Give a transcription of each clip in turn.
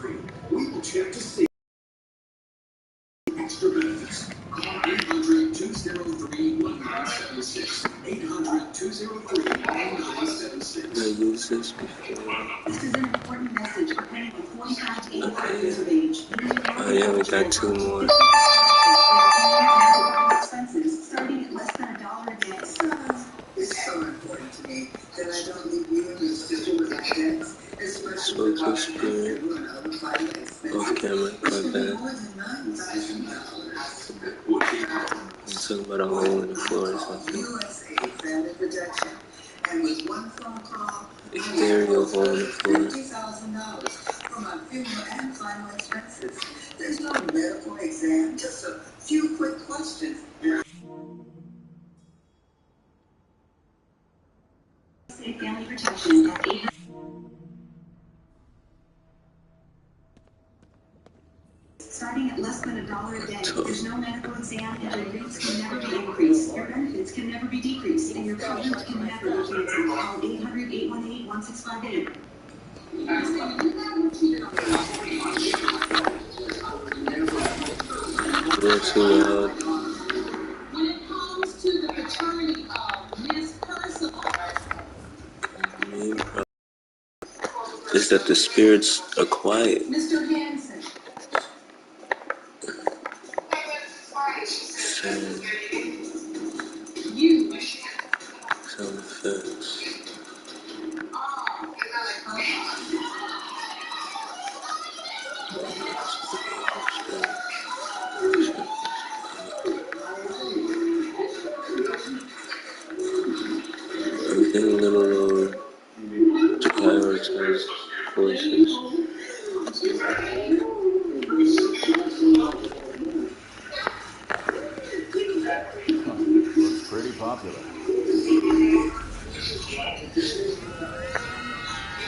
free. We will check to see extra benefits. Call 800-203-1976. 800-203-1976. I used this before. This is an important message for paying with 45 to 85 years of age. Oh yeah, we got two more. Expenses starting at less than $1 a day. It's so important to me that I don't leave you and your sister without debts, especially Spoke to spirit. Off camera, my bad. I'm talking about a hole in the floor or something. USA Family Protection. And with one phone call, Ethereal hole in the floor. $50,000 for my funeral and final expenses. There's no medical exam, just a few quick questions. Family protection at 800. Starting at less than $1 a day. There's no medical exam, and your rates can never be increased. Your benefits can never be decreased, and your coverage can never be canceled. Call 800-818-1658. We're too loud. When it comes to the paternity of Miss Percival, Is that the spirits are quiet. Mr. Hansen. Sound effects. Everything a little lower to prioritize voices. Looks pretty popular.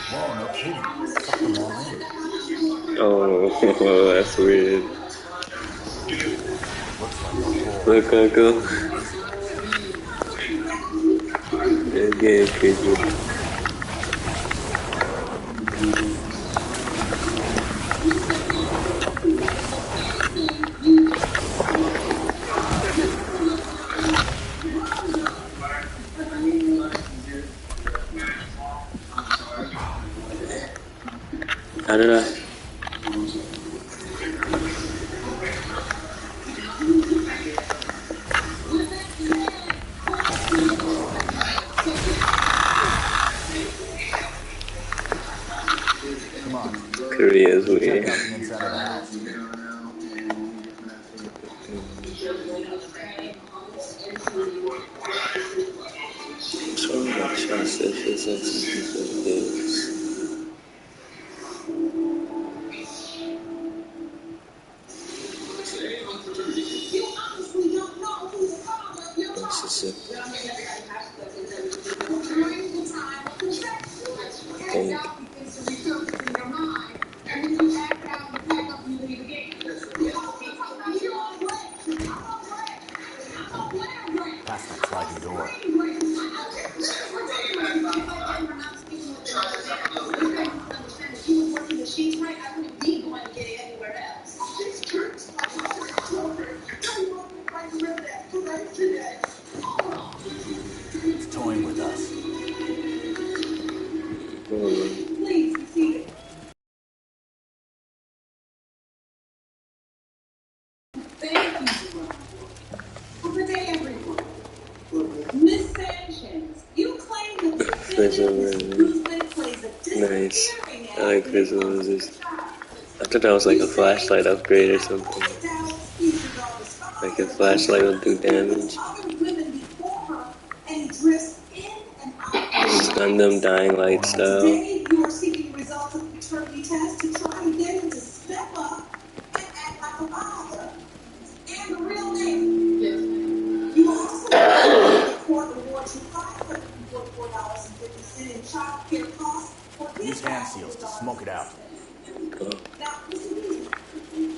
Whoa, no kidding. Suck them all in. Oh, that's weird. Looks like a whole... Look, Uncle. They're getting creepy. How did I? Come on. Korea's weird. Check out the inside of the house. Sorry about shots that feels like some people this. Mississippi. Past that sliding door. It's toying with us. Please, be seated. Thank you. Well, good day, everyone. Miss Sanchez, you claim that Nice. I like visualizers. I thought that was like a flashlight upgrade or something. Like a flashlight will do damage. Stun them, dying light style. Today, you are seeking results of the paternity test to try and get him to step up and act like a father. And the real name. You also the court awards you $544.50 in child care costs for his Use hand seals to smoke it out. Now, listen to me.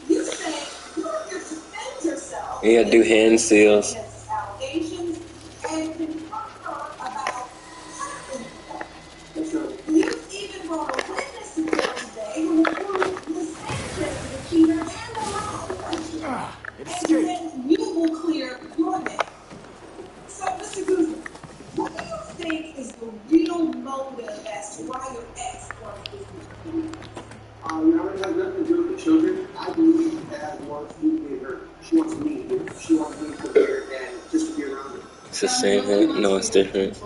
You say you're here to defend yourself. Yeah, do hand seals. Against allegations and confront her about husband. You even brought a witness to court today who proved the your ex wants this man? Now it has nothing to do with the children. I believe Dad wants me to be her. She wants me to. She wants me to be her dad, just to be around her. It's the same hit? No, it's different.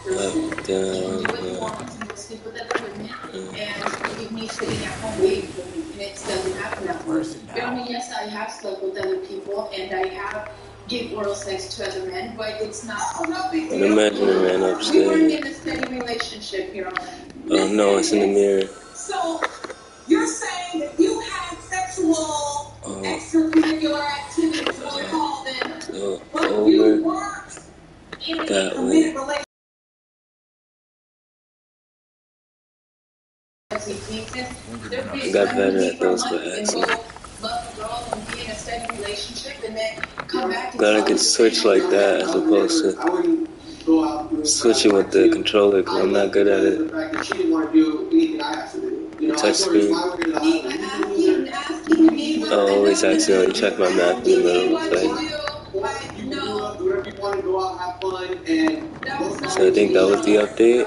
And do what you want to go sleep with other women, and leave me sitting at home waiting for me, and it doesn't happen that way. Where's it You know, I now? mean, yes, I have slept with other people, and I have give oral sex to other men, but it's not no big And deal. imagine a man We weren't upstairs. in a steady relationship here. Oh no, it's in the mirror. So you're saying that you had sexual extracurricular activities, we'll call them, but you Over weren't in a that committed way. relationship. I got better at those by accident. Love the girl and be in a steady relationship and then come back and Glad I could switch like that as opposed I to wouldn't go out doing switching with the controller because I'm not good at the it. fact that she didn't want to do anything I asked her to do. You know, Touch I told her, screen. why would you lie? I always accidentally check my map in the middle of the fight. You can do whatever you want to go out, have fun, and So I think that was the update.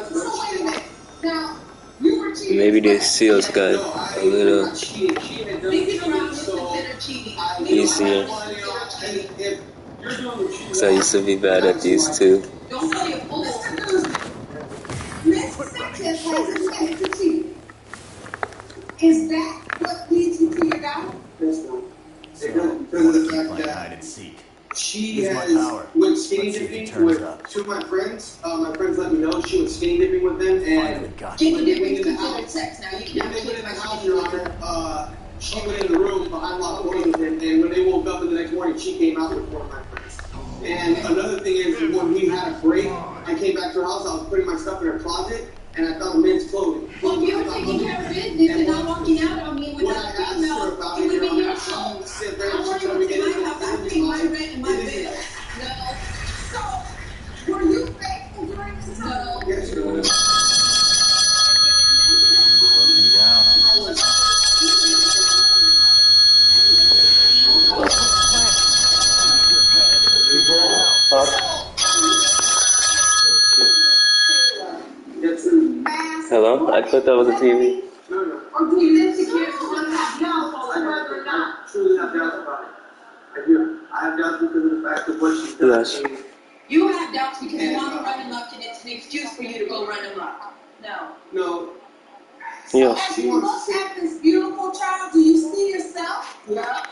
Now, you were cheating. Maybe the seals got a little Sleeping around is considered cheating. easier. Because I used to be bad at these two. Don't play a fool. Miss Sanchez has admitted to cheating. Is that what leads you to your doubt? So, Because I of want to the keep fact playing that hide and seek. she Use my has power. went skinny Let's see if he dipping turns with up. two of my friends. My friends let me know she was skinny dipping with them, Finally and got Skinny you. dipping is considered sex now. You when can't they cheat went in by the house, skinny Your dipping. Honor, she went in the room behind locked doors with him, and when they woke up in the next morning, she came out with one of my friends. And another thing is, when we had a break, I came back to her house, I was putting my stuff in her closet, and I found men's clothing. Well, if you were taking care of business and not walking out on me with When I that asked her female, about it would be Your your Honor, fault. she said I very, want she you told me to to get my house. I pay my rent and my bill. No. So, were you faithful during this time? No. Yes, Your Honor. He's looking down on us. Figure it out. Hello? I thought that was a TV. Or do you live together? One have doubts on whether or not? I truly have doubts about it. I do. I have doubts because of the fact of what she's done. Yes. You have doubts because you want to run amok and it's an excuse for you to go run amok. No. No. Yeah. As you look at this beautiful child, do you see yourself? Yeah.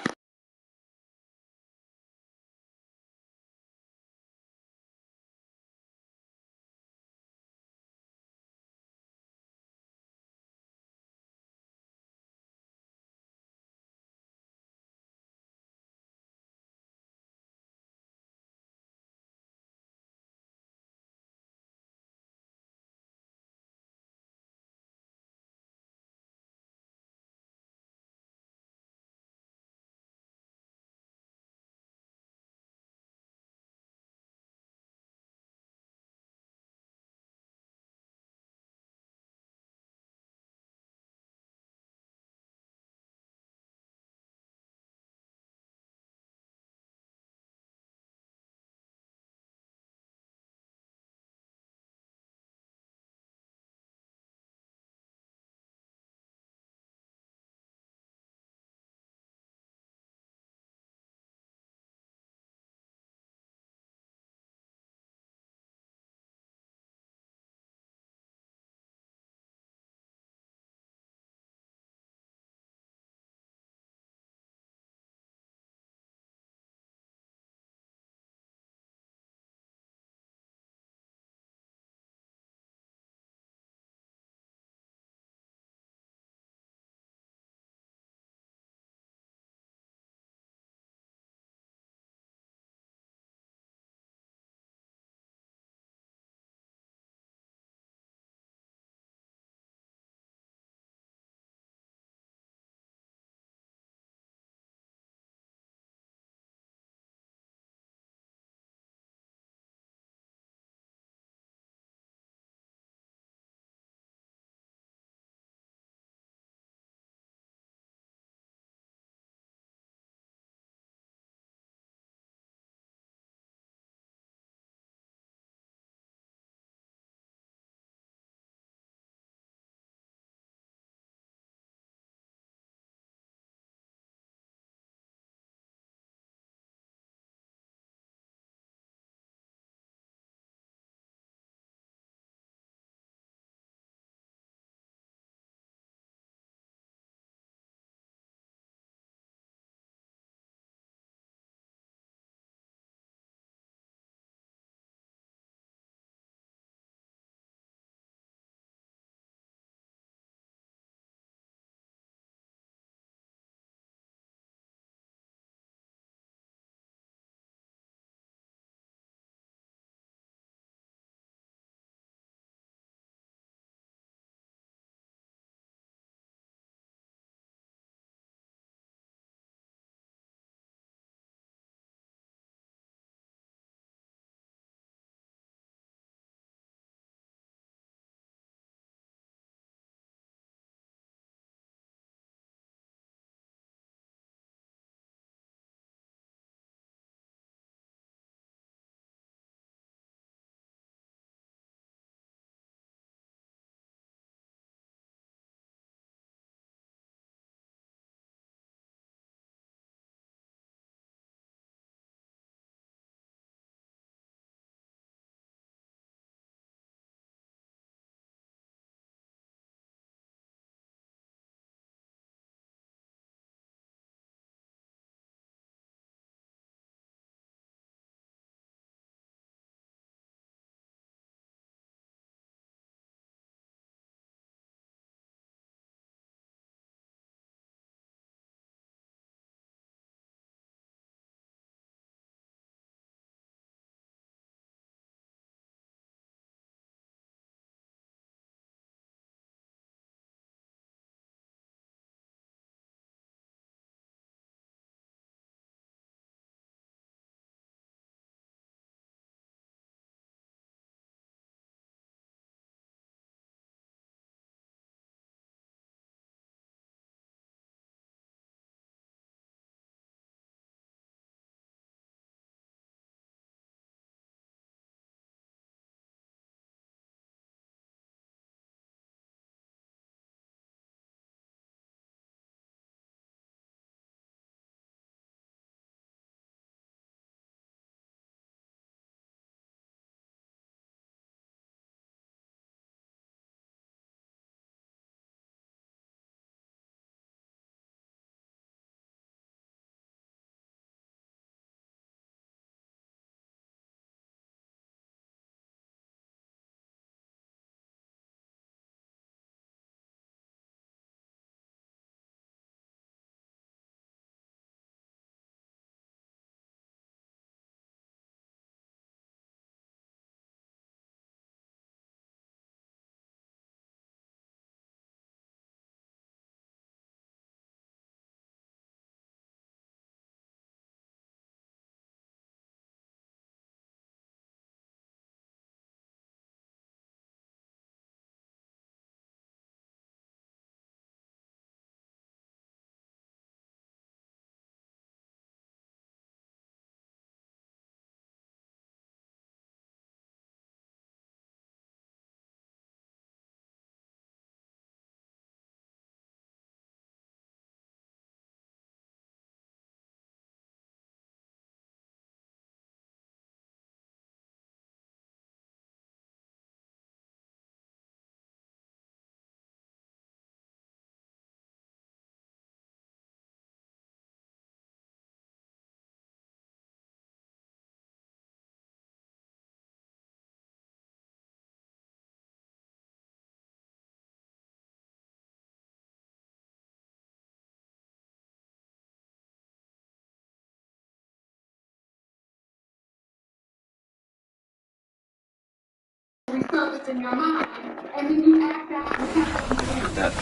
resurface in your mind, and then you act out and have to That.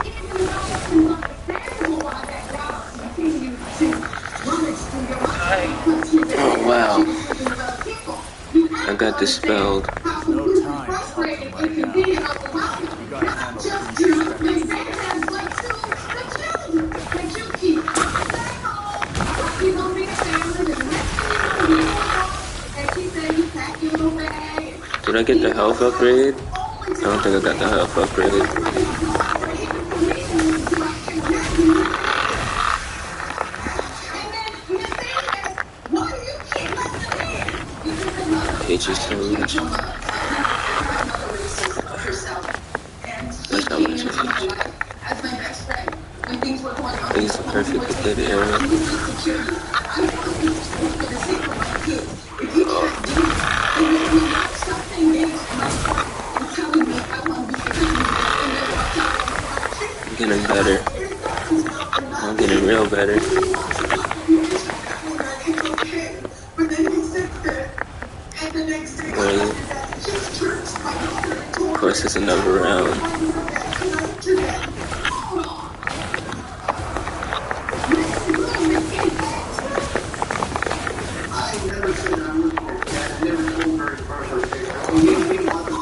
even though it's understandable why that doubt continues to rummage through your mind because you're Oh wow. thinking of other people. I got dispelled. How No completely time to help frustrating them it right can now. be and overwhelming. You gotta Not handle just things you, respectfully. they say that, but to the children that you keep back home, like you gonna be a family, the next thing you know, you go home, and she said you pack your little bag. Did I get the health upgrade? I don't think I got the health upgrade. I hate you so much. That's how much I hate you. He's the perfect good arrow. I'm getting better. I'm getting real better. Where are you? Of course, it's another round. I never said I was like that. I never told her in front of her face. I mean, you want to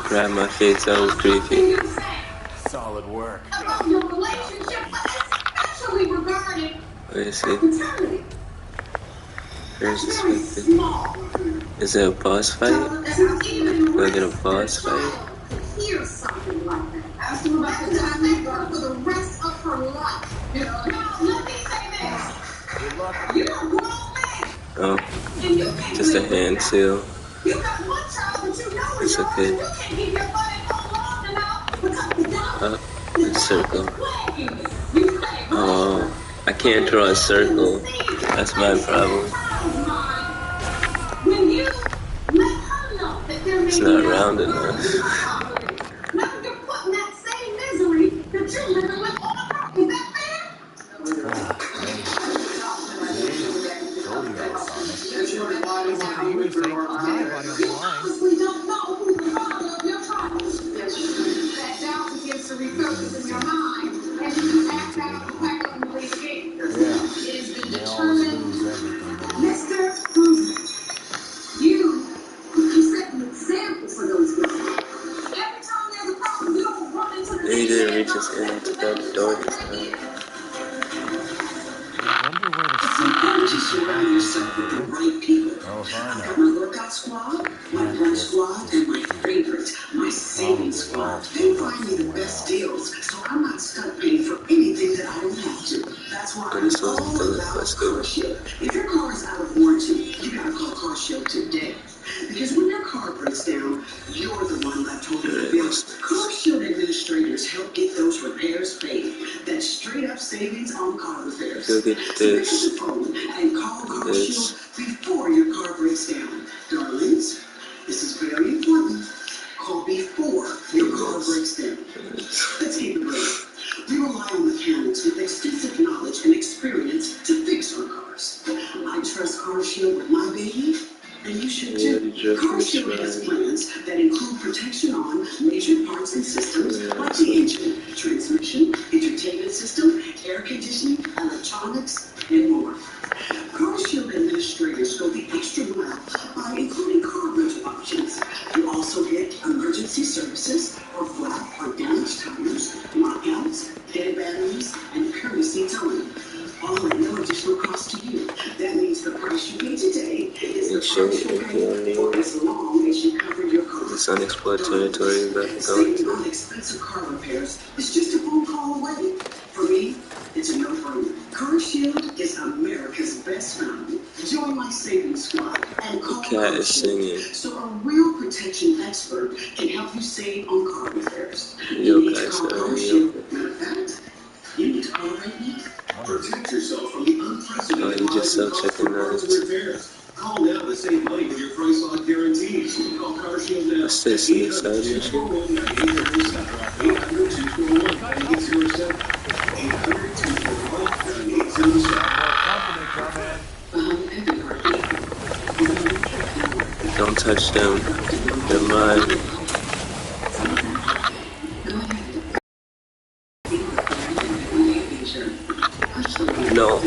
Grab my face, that was creepy. Solid work. Where is he? Where's this victim? Is it a boss fight? Do I get a boss fight? Hear something like that. Ask him about the time they work for the rest of her life. You know, now let me say this. Good luck. You're a grown man. Oh, And you can't just a live hand without. seal. You got one child that you know is It's yours, okay. and you can't keep your butt at home long enough because the devil A circle. is plaguing you. You say, Oh, I can't draw a circle. That's my problem. when you let her know that there may It's be not a round burden enough. of poverty, now you're putting that same misery that you're living with on her. Is that fair? Told you I was on it. That's your body For you to say my body on the line. Honestly, don't know who the father of your child is. That doubt begins to resurface in your mind, and then you act out and pack up and leave again. Yeah. It has been They always determined. lose everything. Mr. You set an example for those girls. Every time there's a problem, you don't run into the He didn't reach his hand to that door this time. I wonder where the It's important to surround yourself with the right people. Oh, if I I've know. got my workout squad, my brunch squad, and my favorite, my savings squad. They find me the best deals, so I'm not stuck paying for anything that I don't have to. That's why But I'm this wasn't all the about let's go. Car Shield. If your car is out of warranty, you gotta call Car Shield today. Because when your car breaks down, you're the one left holding the bill. Car Shield administrators help get those repairs paid. That's straight up savings on car repairs. Go get So pick up this. the phone and call Car This. Shield before your car breaks down. Darlings, this is very important. Call before your car breaks down. Let's keep it real. We rely on mechanics with extensive knowledge and experience to fix our cars. I trust Car Shield with my baby, and you should Yeah, too. you just Car Shield has right. plans that include protection on major parts and systems like the engine, transmission, entertainment system, air conditioning, electronics, and more. Car Shield administrators go the extra mile by including car rental options. You also get emergency services for flat or damaged tires, lockouts, dead batteries, and courtesy towing. All at no additional cost to you. That means the price you pay today is the Make sure price you'll if pay you only for as long as you cover your car. this unexplored territory is about to go Saving into. on expensive car repairs is just a phone call away. For me, it's a no-brainer. Car Shield is America's best value. Join my savings squad and call The cat Car is Shield. singing. So a real protection protection expert can help you save on car repairs. Yo, You need to guys, call Car Shield. Matter of fact, you need to call right now. Protect yourself from the unprecedented you just rise in cost for parts and repairs. Call now to save money with your price lock guarantees. Call Car Shield now. What's this, an side mission? 800-241-9807. 800-241-9807. Don't touch them. They're mine. No.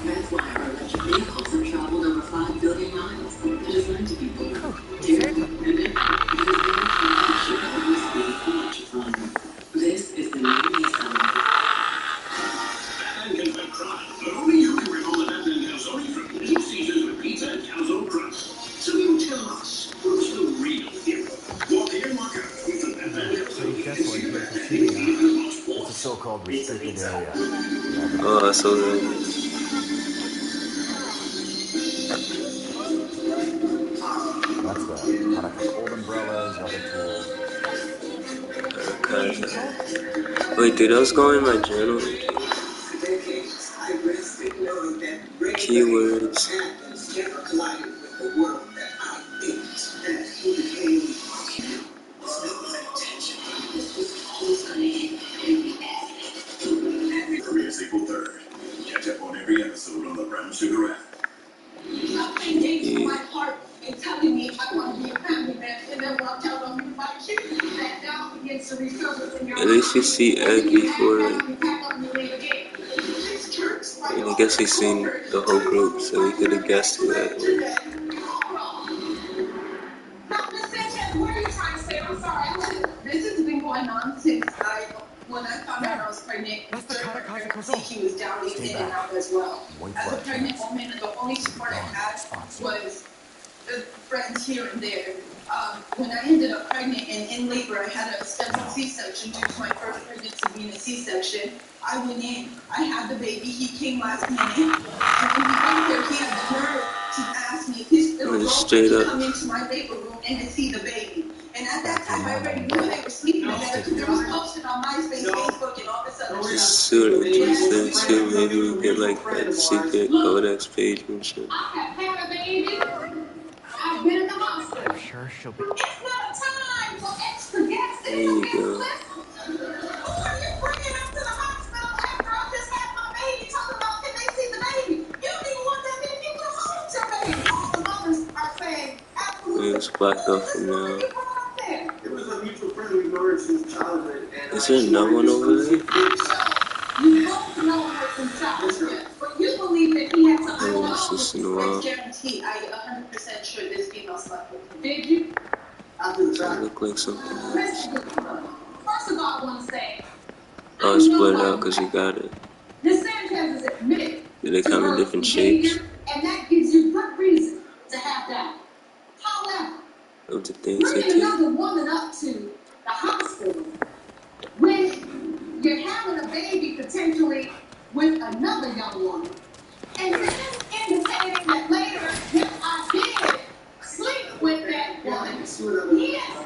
That's why our electric vehicles have traveled over 5 billion miles. Designed to people. And this is the new Nissan. Batman can fight crime, but only you can bring home the Batman calzone from Little Caesars with pizza and calzone crust. So you tell us, who's the real hero? Walk in, walk out with the Batman calzone. It's a so-called restricted area. Oh, so good. That's the Hanukkah cold umbrellas, other tools. Okay. Wait, dude, I was going in my journal. Keywords. Korea's April 3rd. Catch up on every episode on the Brown Sugar app. Nothing gates for my heart and telling me I want to be a family man, and then when I'm telling them you might shoot that down begins to resurface in your At least you see Ed before it. I And I guess he's seen the whole group, so he could have guessed who that was. What are you trying to say? I'm sorry. This has been going on since when I found out I was pregnant. She was down in and out as well. As a pregnant woman, the only support I had was friends here and there. When I ended up pregnant and in labor, I had a scheduled C-section due to my first pregnancy being a C-section. I went in, I had the baby, he came last minute, and when he got there, he had the nerve to ask me if his little girl could come into my labor room and to see the baby. And at that time, I already knew they were sleeping together because it was posted on MySpace, Facebook, and all this other stuff. Sooner interesting too, maybe we get like that secret codex page and shit. I have had a baby. I've been in the hospital. I'm sure she'll be. It's not time for extra guests. There you go. Who are you bringing up to the hospital after I just had my baby? Talking about can they see the baby? You don't even want that baby to hold your baby. All the mothers are saying absolutely. It's blacked off from now. It was a mutual friend we've known since childhood. And, Is there no one over there? You both know her from childhood, but you believe that he had something Oh, wrong this with is you. no. It's guaranteed. I'm 100% sure this female slept with him. Did you? after the It fact, look like something. First of all, I want to say, Oh, it's blurred out because you got it. Ms. Sanchez is admitted. Do they come in different shapes? And that gives you good reason to have that. However, Of the things they bringing take? another woman up to the hospital when you're having a baby potentially with another young woman, and then indicating that later, yes, I did sleep with that woman. Yes,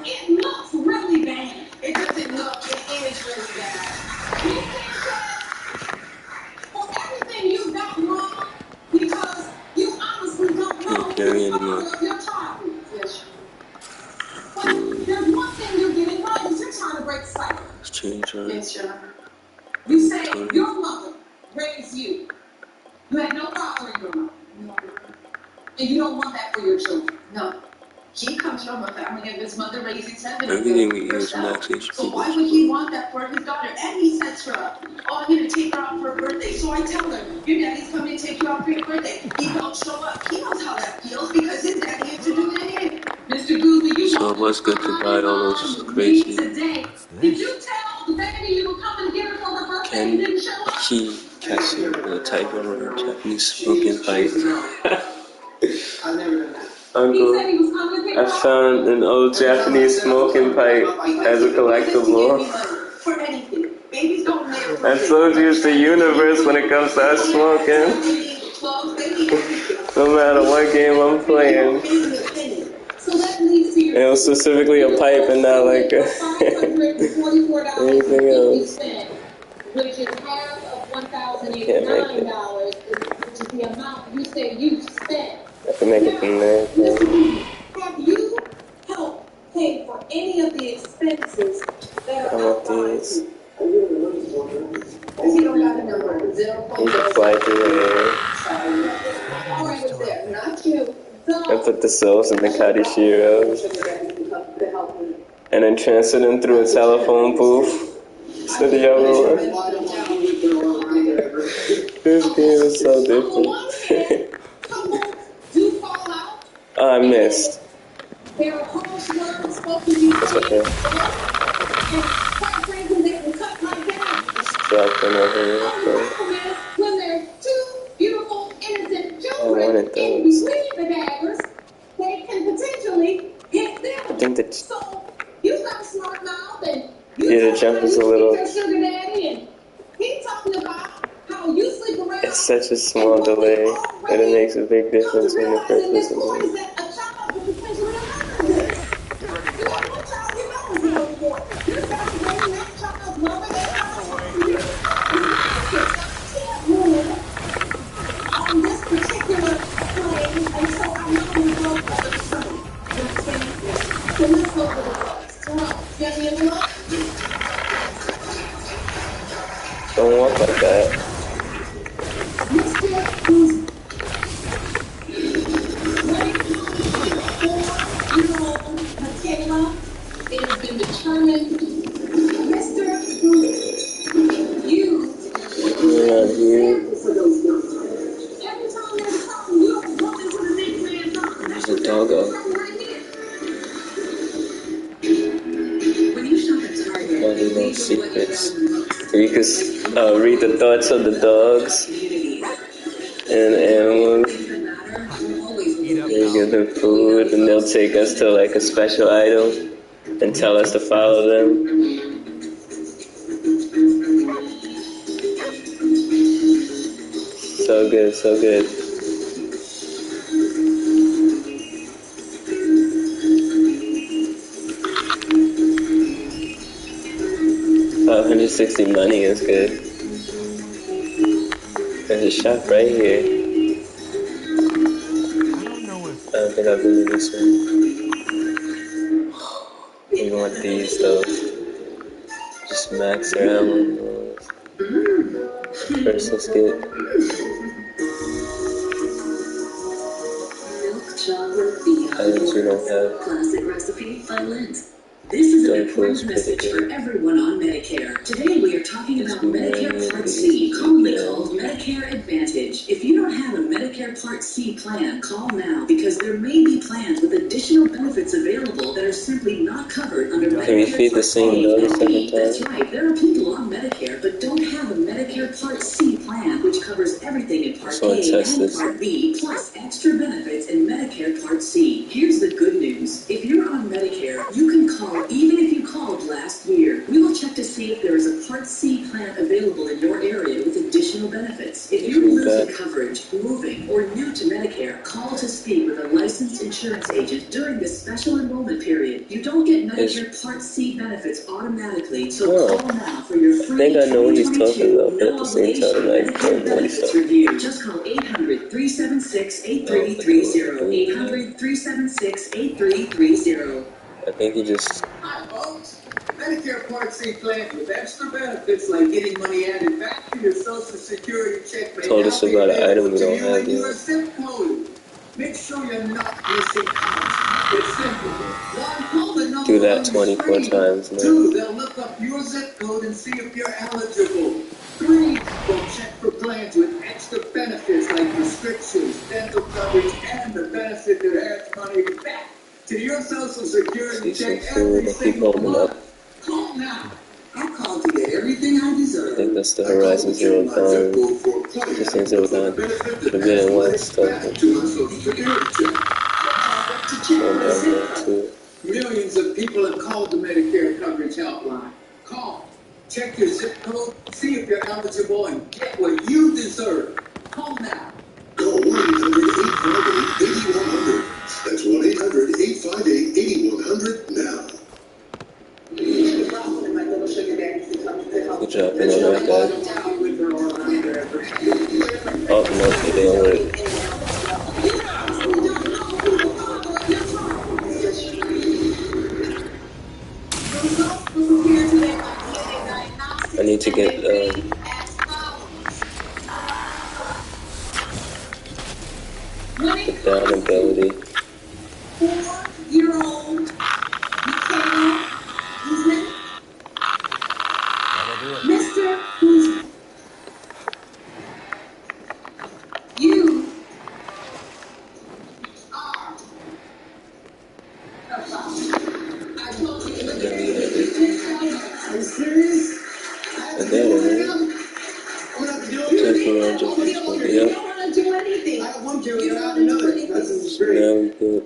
it looks really bad. It doesn't look, it is really bad. You can't for everything you've got wrong because you honestly don't know Can't carry the anymore. father of your child. Yes. But there's one thing you're getting right is you're trying to break the cycle. Let's change on it. Yes, Your Honor. You say your mother raised you. You had no father in your mother. No. And you don't want that for your children. No. He comes from a family of his mother raising 7 Everything we use herself. actually So why would he want that for his daughter? And he sets her up. Oh, I'm going to take her out for her birthday. So I tell her, your daddy's coming to take you out for your birthday. He don't show up. He knows how that feels because his daddy used to do that in. Mr. Gooley, you So it was good to buy all those crazy today. Did you tell the baby you were coming to get her for her birthday and didn't show up? key catching the type of a Japanese smoking pipe. I've never done that. He Uncle, said he was coming to pick I her up. found an old Japanese smoking pipe as a collectible. For anything. Babies don't live for I told you it's the universe when it comes to us smoking. Clothes, they need everything. No matter what game I'm playing. So that leads to your And it was specifically a pipe and not like anything else. which is half of Can't make it. $1,089, which is the amount you say you spent. I can make it from there. Have you helped pay for any of the expenses that I are want outlined? these. If you don't got a number, zero. You can fly through the air. All right, it's there, not you. I put the souls in the Kadishiros. And then transfer them through a telephone booth. So the other one. This game is so different. Oh, I missed. There are harsh words spoken to you. It's okay. And quite frankly, they can cut my down. Dropped them over here. When there's two beautiful, innocent I children wanted in those. between the daggers, they can potentially hit them. I think that So you got a smart mouth and you yeah, the jump is a little. your sugar daddy and he's talking about how you sleep around. It's such a small delay, but it makes a big difference when the first person That a child could potentially learn this. What child you know is more important. You're calculating that child's mother, that child's you can't move on this particular plane until I know we go for the sun. You understand? So let's go for the bus. Jerome, get me a look. don't walk like that. Mr. Who's right, 4-year-old Michaela, it has been determined. Mr. Who's used Around here, every time there's a problem, you don't go into the next man's office. there's a doggo. When you shop at Target, All these little secrets. You can read the thoughts of the dogs and the animals. They give them food and they'll take us to like a special item and tell us to follow them. So good, so good. $560 money is good. There's a shop right here. I don't think I've been in this one. We want these though. Just max their ammo. First, let's get. Milk chocolate Via Items we don't have. Classic recipe by Lindt. This is an important message for everyone on Medicare. Today we are talking about Medicare Part C, commonly called Medicare Advantage. If you don't have a Medicare Part C plan, call now because there may be plans with additional benefits available that are simply not covered under Medicare. Can we feed the same dog a second That's time? right. There are people on Medicare but don't have a Medicare Part C plan, which covers everything in Part So A test and this. Part B, plus extra benefits in Medicare Part C. Here's the good news. If you're on Medicare, you can call even if you called last year. We will check to see if there is a Part C plan available in your area with additional benefits. If you're losing coverage, moving, or new to Medicare, call to speak with a licensed insurance agent during this special enrollment period. You don't get Medicare Part C benefits automatically, so call now for your free I think I know what he's talking about, but at no the same time, I obligation don't know what he's benefits talking review. Just call 800-376-8330. 800-376-8330. I think he just. Hi, folks. Medicare Part C plan with extra benefits like getting money added back to your Social Security check. Told us about an item we don't have Your yet. zip code. Make sure you're not missing out. It's simple. One, call the number Do that on the 24 screen. times now. 2, they'll look up your zip code and see if you're eligible. 3, they'll check for plans with extra benefits like prescriptions, dental coverage, and the benefit that adds money back to your Social Security See check some food every and keep single holding month. up. Call now. I called to get everything I deserve. I think that's the Horizon Zero Dawn. This ain't Zero Dawn. Forbidden West stuff. Going down there too. Millions of people have called the Medicare coverage helpline. Call, check your zip code, see if you're eligible, and get what you deserve. Call now. Call 1-800-800 8100. That's 1-800-858-8100 now. Good job, and all that guy. Oh, no, it didn't work. I need to get, the down ability. 4-year-old Michaela Guzman. Mr. Guzman, you are her father. I told you to look at me. Are you serious? I got it, man. Check around just You don't want to do anything. I have one kid You don't without want to do another. anything. That's So now we good.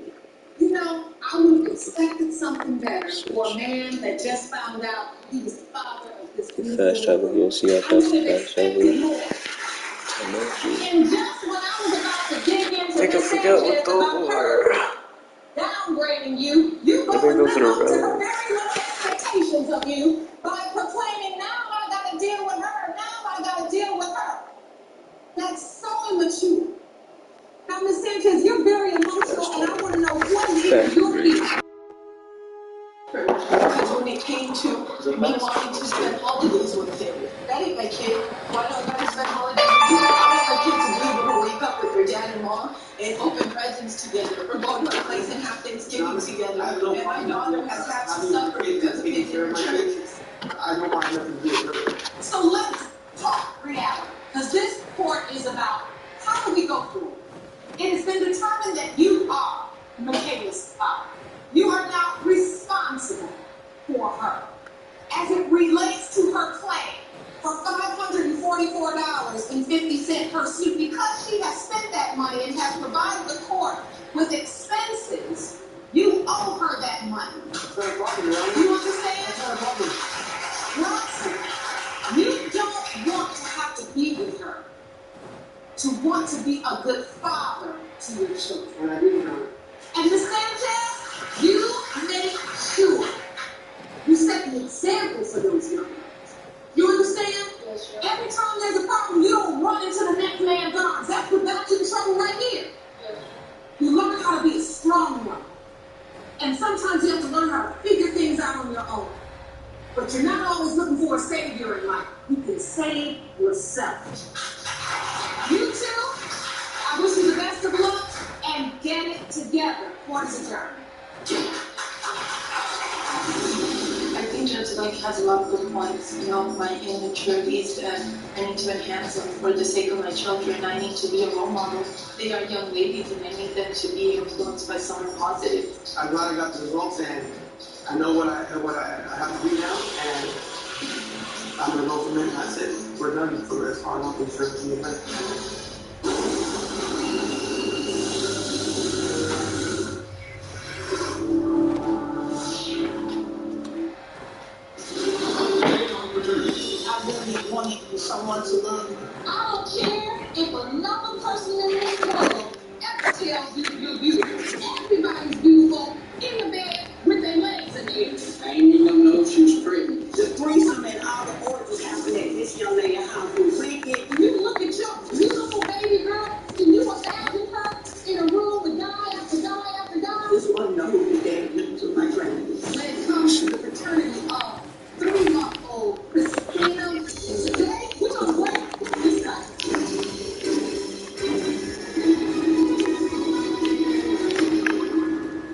You know, I would have expected something better for a man that just found out he was the father of this The fast travel here, see how I fast would the have fast travel expected is. more. And just when I was about to dig into Think I this forgot what subject the about her downgrading you, you Let me both go to live the up to her road. very low expectations of you by proclaiming, now I gotta deal with her, now I gotta deal with her. That's so immature. Now, Ms. Sanchez, you're very emotional, and I want to know what it is you're feeling. Because when it came to me wanting to spend holidays with him, that ain't my kid. Why don't I spend holidays with you? I want my kid to be able to wake up with their dad and mom and open presents together, or go to a place and have Thanksgiving together. And my daughter has had to suffer because of his immaturities. I don't want nothing to do with her. So let's talk reality, because this court is about how do we go through it. It has been determined that you are Michaela's father. You are now responsible for her. As it relates to her claim for $544.50 per suit, because she has spent that money and has provided the court with expenses, you owe her that money. It's not a problem, right? You understand? It's not a problem. Roxy, you don't want to have to be with her, to want to be a good father to your children. And I didn't know. And Ms. Sanchez, you make sure you set the example for those young girls. You understand? Yes, sir. Every time there's a problem, you don't run into the next man's arms. That's what got you in trouble right here. Yes. You learn how to be a strong one. And sometimes you have to learn how to figure things out on your own. But you're not always looking for a savior in life. You can save yourself. You two, I wish you the best of luck and get it together. Court is adjourned. I think Judge Lake has a lot of good points. You know, my immaturities, and I need to enhance them for the sake of my children. I need to be a role model. They are young ladies, and I need them to be influenced by someone positive. I'm glad I got the results, and I know what I have to do now, and I'm gonna go from there. That's it. We're done for as far as I'm concerned. I really wanted someone to love me. I don't care if another person in this world ever tells you you're beautiful. Everybody's beautiful in the bed with their legs in the air. I ain't even know if she was pregnant. The threesome and all the orgies happening at this young lady's house was wicked. When you look at your beautiful baby girl and you imagine her in a room with guy after guy after guy. This wasn't no movie daddy to my friend. When it comes to the paternity of 3-month-old Christina, today we're gonna break this guy.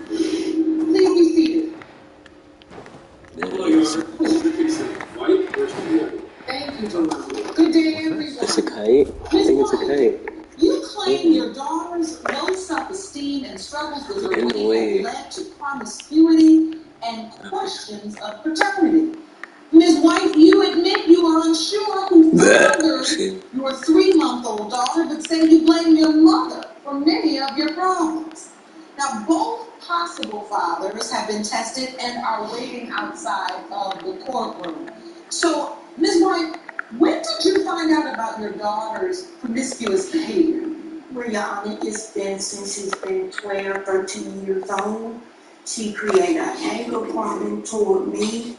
Please be seated. Thank you, Joanne. Good day, everyone. It's a kite? I think it's a kite. You claim your daughter's low self-esteem and struggles with her In the weight way. have led to promiscuity and questions of paternity. Ms. White, you admit you are unsure who fathered your 3-month-old daughter, but say you blame your mother for many of your problems. Now, both possible fathers have been tested and are waiting outside of the courtroom. So, Ms. White, when did you find out about your daughter's promiscuous behavior? Rihanna, it's been since she's been 12, 13 years old. She created an anger problem toward me,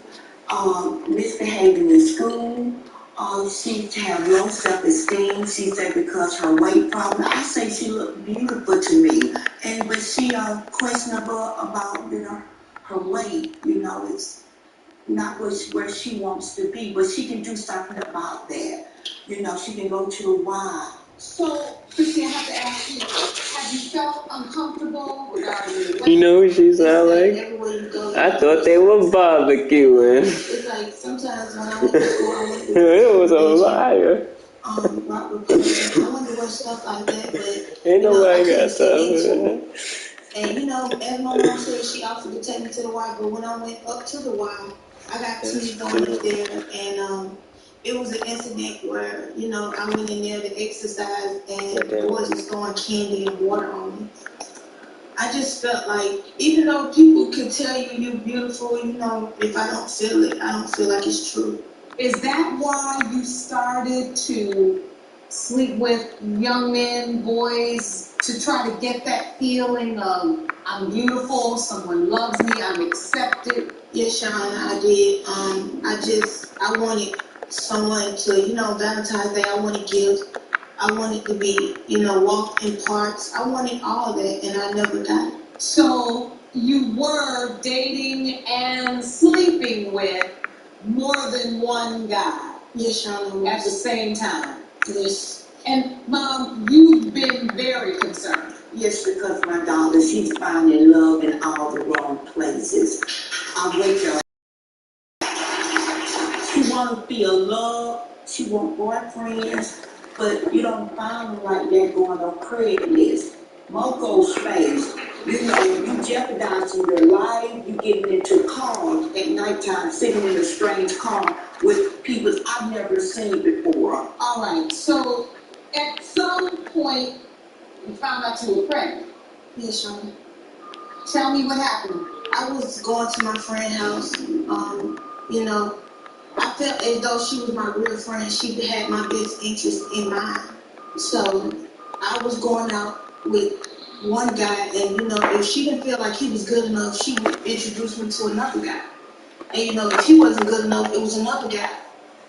misbehaving in school. She have low self-esteem. She said because her weight problem. I say she looked beautiful to me, but she questionable about her weight. It's not where she wants to be, but she can do something about that. She can go to the Y. So, Chrissy, I have to ask you, have you felt uncomfortable regarding the weight? You know who she sound like? I thought they were barbecuing. It's like sometimes when I went to school, I went to It was a fire. I went to wear stuff like that, but Ain't nobody got I stuff couldn't for fit into that. it. And as my mom said, she offered to take me to the Y, but when I went up to the Y, I got teased on it there, and it was an incident where, I went in there to exercise, and the boys was throwing candy and water on me. I just felt like, even though people could tell you you're beautiful, if I don't feel it, I don't feel like it's true. Is that why you started to sleep with young men, boys, to try to get that feeling of I'm beautiful, someone loves me, I'm accepted? Yes, Sean, I did. I wanted someone to, Valentine's Day, I wanted gifts. I wanted to be, walk in parks. I wanted all that, and I never got it. So you were dating and sleeping with more than one guy? Yes, Sean. At the same time? Yes. And Mom, you've been very concerned. Yes, because my daughter, she's finding love in all the wrong places. I wake her. She want to feel love. She want boyfriends, but you don't find them like that going on Craigslist. Moco space. You jeopardizing your life. You getting into cars at nighttime, sitting in a strange car with people I've never seen before. All right, so at some point, you found out you were pregnant. Yes, Sean. Tell me what happened. I was going to my friend's house. I felt as though she was my real friend. She had my best interest in mind. So I was going out with one guy, and if she didn't feel like he was good enough, she would introduce me to another guy. And if he wasn't good enough, it was another guy.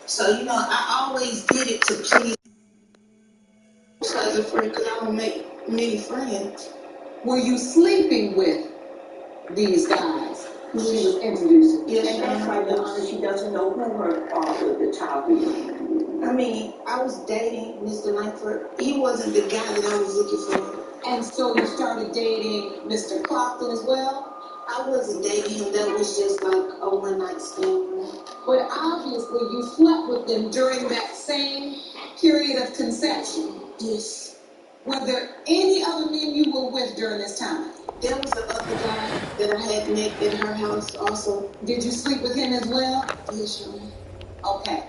So I always did it to please as a friend, because I don't make many friends. Were you sleeping with these guys who she was introducing? Yeah, and that's why the honor, she doesn't know who her father of the child is. I was dating Mr. Langford. He wasn't the guy that I was looking for. And so you started dating Mr. Clopton as well? I wasn't dating him. That was just like a one-night stand. But obviously you slept with them during that same period of conception. Yes. Were there any other men you were with during this time? There was the other guy that I had met at her house also. Did you sleep with him as well? Yes, Your Honor. Okay.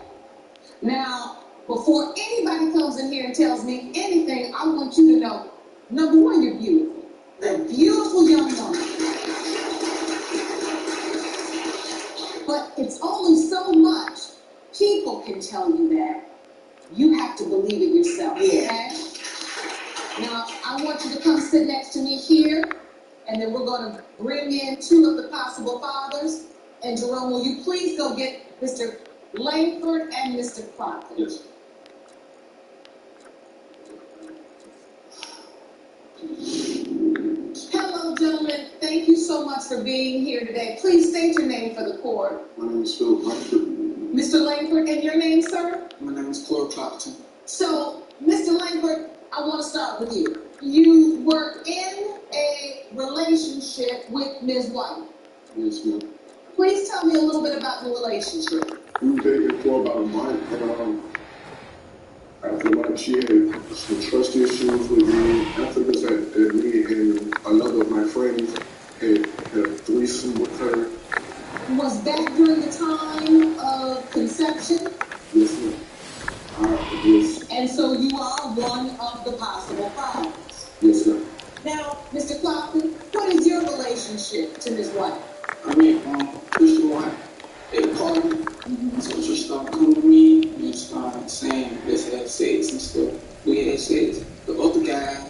Now, before anybody comes in here and tells me anything, I want you to know, number one, you're beautiful. A beautiful young woman. But it's only so much people can tell you that. You have to believe it yourself, okay? Now, I want you to come sit next to me here, and then we're going to bring in two of the possible fathers. And Jerome, will you please go get Mr. Langford and Mr. Proctor? Yes. Hello, gentlemen. Thank you so much for being here today. Please state your name for the court. My name is Phil Langford. Mr. Langford, and your name, sir? My name is Claude Clopton. So, Mr. Langford, I want to start with you. You were in a relationship with Ms. White. Yes, ma'am. Please tell me a little bit about the relationship. We were dating for about a month, and after like she had some trust issues with me. After this, that me and another of my friends had a threesome with her. Was that during the time of conception? Yes, ma'am. Yes. And so you are one of the possible fathers. Yes, ma'am. Now, Mr. Clopton, what is your relationship to Ms. White? I met Mr. White at a party. So she started coming to me and started saying, let's have sex and stuff. We had sex. The other guy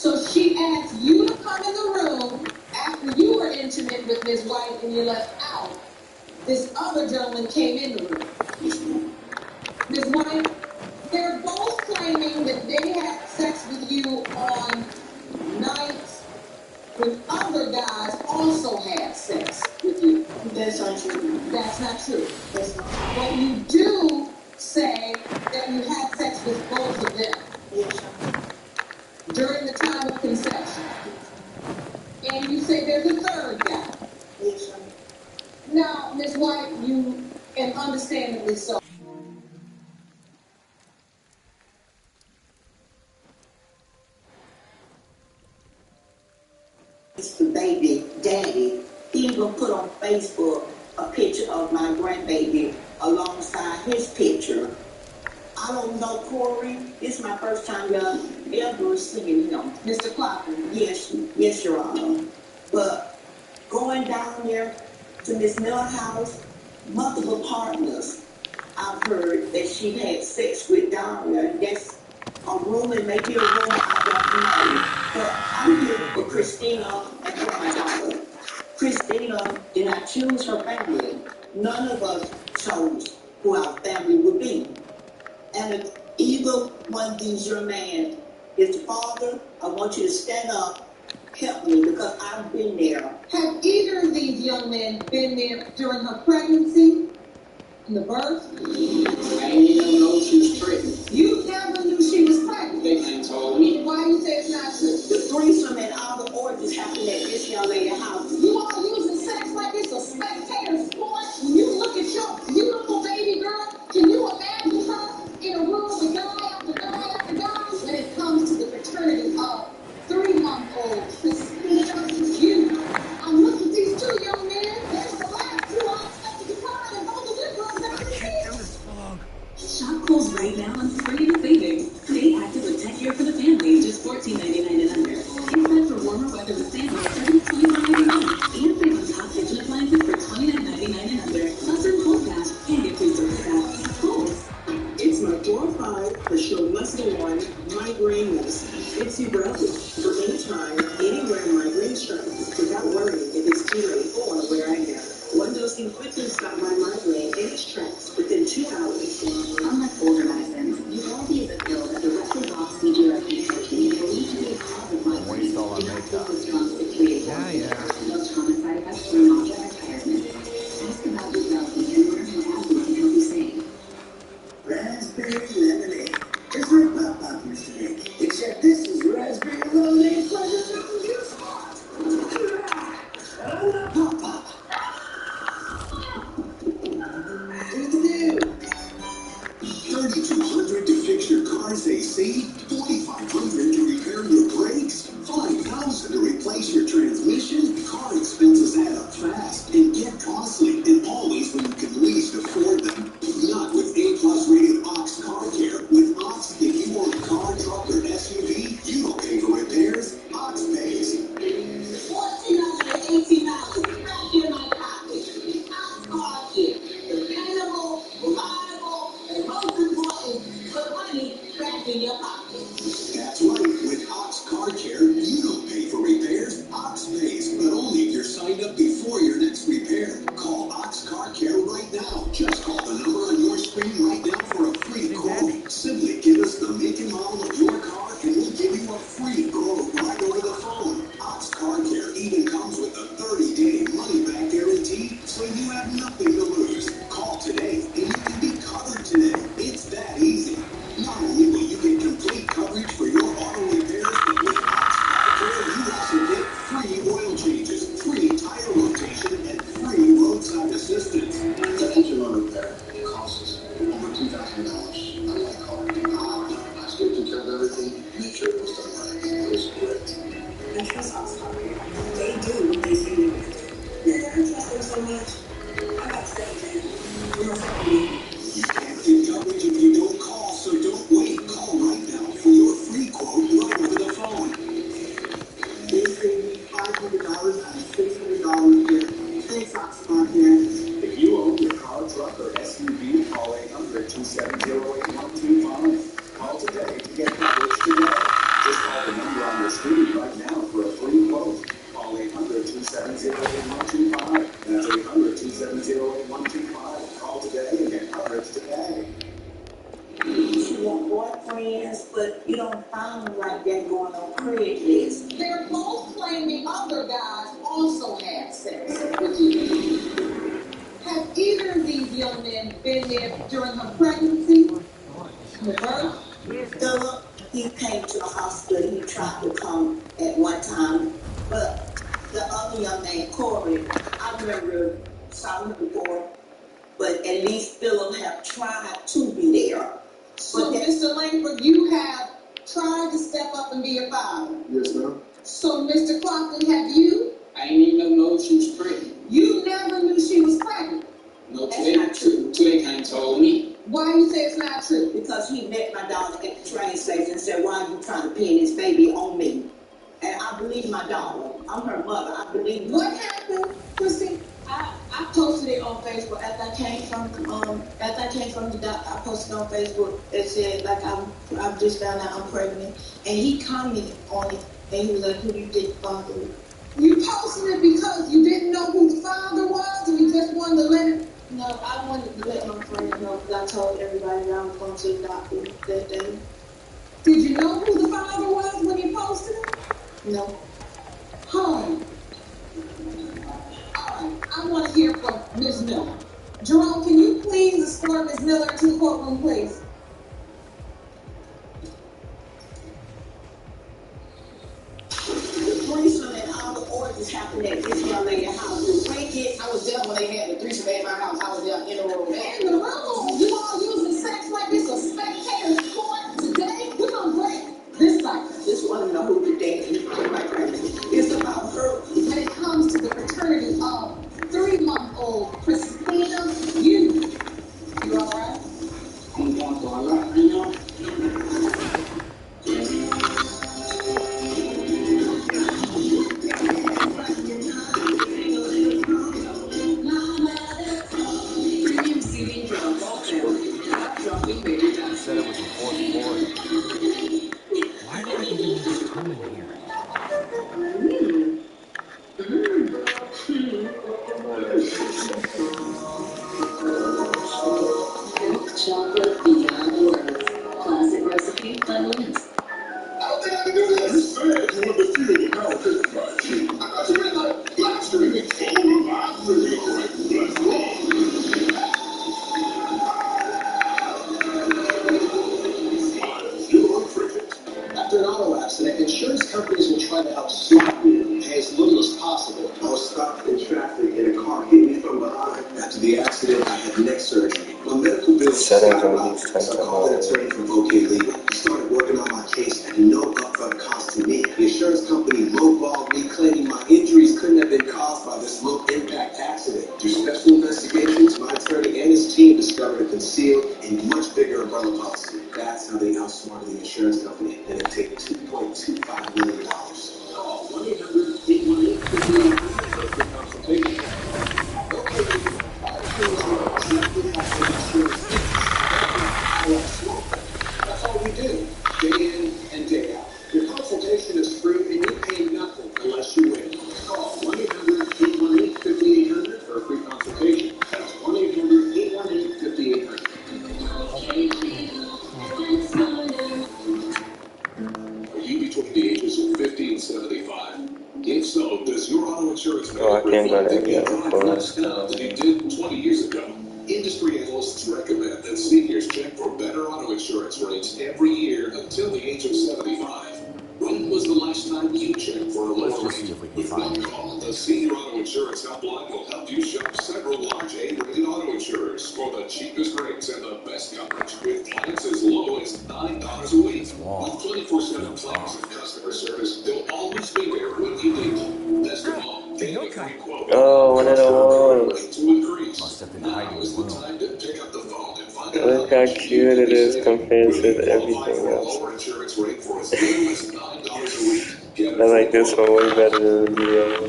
So she asked you to come in the room after you were intimate with Ms. White and you left out. This other gentleman came in the room. Ms. White, they're both claiming that they had sex with you on nights when other guys also had sex with you. That's not true. That's not true. That's not true. But you do say that you had sex with both of them. Yes. During the time of conception. And you say there's a third guy. Yes. Now, Ms. White, you, and understandably so. It's the baby daddy. He even put on Facebook a picture of my grandbaby alongside his picture. I don't know Corey. This is my first time ever seeing him. Mr. Clocker. Yes, Your Honor. But going down there to Miss Miller's house, multiple partners, I've heard that she had sex with down there. That's a rumor, maybe a rumor, I don't know. But I'm here for Christina and for my daughter. Christina did not choose her family. None of us chose who our family would be. And if either one of these young men is the father, I want you to stand up, help me, because I've been there. Have either of these young men been there during her pregnancy? In the birth? I didn't even know she was pregnant. You never knew she was pregnant? They ain't told me. Why you say it's not true? The threesome and all the orgies happened at this young lady's house. You all using sex like it's a spectator sport? When you look at your beautiful baby girl, can you imagine her in a room with guy after guy after guy? When it comes to the paternity of 3-month-old Christina, you, I'm looking at these two young men. There's the last two I expected to come, and both of them girls never received. Shop clothes right now and free to savings. Stay active with Tech Gear for the family, just $14.99 and under. Inside for warmer weather with sandals, starting at $29.99. And save on top kitchen appliances for $29.99 and under. Plus earn cold cash and get free service back. Kohl's. It's my 4 or 5 for sure must go on migraine medicine. It's super healthy for any time, anywhere migraine strikes, without worrying if it's too late or where I am. One dose can quickly stop my migraine in its tracks within 2 hours. Unlike older medicines, Uvalde is a pill that directly blocks CGRP protein and believed to be a cause of migraine. Waste all our makeup. Yeah. Most common side effects are nausea and tiredness. Ask about Uvalde and learn how asthma can help you sing. Raspberry lemonade. Just like Pop used to make. Except this is raspberry lemonade pleasure juice. Pop. Do. 3,200 to fix your car's AC, 4,500 to repair your brakes, 5,000 to replace your transmission. Car expenses add up fast and get costly, and always when you can least afford them. Not with A+ rated Ox Car Care. With Ox, if you want a car, truck, or SUV, you don't pay for repairs. Ox pays. $1,418 back in my pocket. Ox Car Care. Dependable, reliable, and most important, put money back in your pocket. That's right. With Ox Car Care, you don't pay for repairs. Ox pays, but only if you're signed up before your next repair. Call Ox Car Care right now. Just call the number on your screen right now for a free quote. Simply give us the make and model of your car, and we'll give you a free quote right over the phone. Ox Car Care even comes with a 30-day money-back guarantee, so you have nothing to lose. Call today, and you can be covered today. It's that easy. Not only will you get complete coverage for your auto repairs, but with Ox Car Care, you also get free oil changes, free tire rotation, and free roadside assistance. The engine on repair costs us over $2,000 on my car. I skipped and killed everything, made sure it was done right. It was great. 800-270-8125. That's 800-270-8125. Call today and get coverage today. You want boyfriends, but you don't find them like that going on Craigslist. They're both claiming other guys also had sex with you. Have either of these young men been there during her pregnancy? With her? Philip, he came to the hospital. He tried to come at one time, but the other young man, Corey, I remember saw him before, but at least Philip have tried to be there. So, Mr. Langford, you have tried to step up and be a father. Yes, ma'am. So, Mr. Crofton, have you? I didn't even know she was pregnant. You never knew she was pregnant? No, today kind of told me. Why you say it's not true? Because he met my daughter at the train station and said, why are you trying to pin this baby on me? And I believe my daughter. I'm her mother. I believe. What happened, Chrissy? I posted it on Facebook after I came from the doctor. I posted on Facebook. It said like I've just found out I'm pregnant, and he commented on it, and he was like, "Who do you think the father is?" You posted it because you didn't know who the father was, or you just wanted to let it? No, I wanted to let my friend know because I told everybody that I was going to the doctor that day. Did you know who the father was when you posted it? No. Home. I want to hear from Ms. Miller. Jerome, can you please escort Ms. Miller into the courtroom, please? The threesome and all the orgies happened at this young lady's house. The break-in, I was there when they had the threesome at my house. I was there in the room. In the room, you all using sex like it's a spectator sport. Today, we're going to break this cycle. this woman know who the date is. It's about her. When it comes to the fraternity of 3-month-old Christina, you all right? I'm going for a lot, you know? Premium seating for the whole family. Dropping major tasks. Said it was the fourth floor. Why do I even need to come in here? Milk chocolate beyond words. Classic recipe by Lynn's. How did I do this? You said you undefeated now 55. I thought you meant like black streaming. Oh, I'm streaming, all right. Let's roll. After an auto accident, insurance companies will try to help stop you, pay as little as possible. I was stopped in traffic and a car hit me from behind. After the accident, I had neck surgery. My medical bills skyrocketed, so I called an attorney from OK Legal. He started working on my case at no upfront cost to me. The insurance company lowballed me, claiming my injuries couldn't have been caused by this low-impact accident. Through special investigations, my attorney and his team discovered a concealed and much bigger umbrella policy. That's how they outsmarted the insurance company, and it took $2.25 million. Call 1-800-818-5800 for a free consultation. Okay, our teams will exactly how to insurance smoke. That's all we do, day in and day out. Your consultation is free and you pay nothing unless you win. Call 1-800-818-5800 for a free consultation. That's 1-800-818-5800. Are you between the ages of 50 and 75? If so, does your auto insurance Oh, I can't go there yet, of course. less now than you did 20 years ago? Industry analysts recommend that seniors check for better auto insurance rates every year until the age of 75. When was the last time you checked for a lower Let's just rate? see if we can With find one it. call, the Senior Auto Insurance Helpline will help you shop several large A-rated auto insurers for the cheapest rates and the best coverage with plans as low as $9 a week. With 24/7 claims and customer service, they'll always be there when you need them. Best of all, getting a free quote. Oh, one of the ones. To increase. Must have been hiding Now in is the the room. time to pick up the phone and find out Look how cute it is compared to everything else. lower insurance rate for as little as $9 a week. I like this one way better than the video.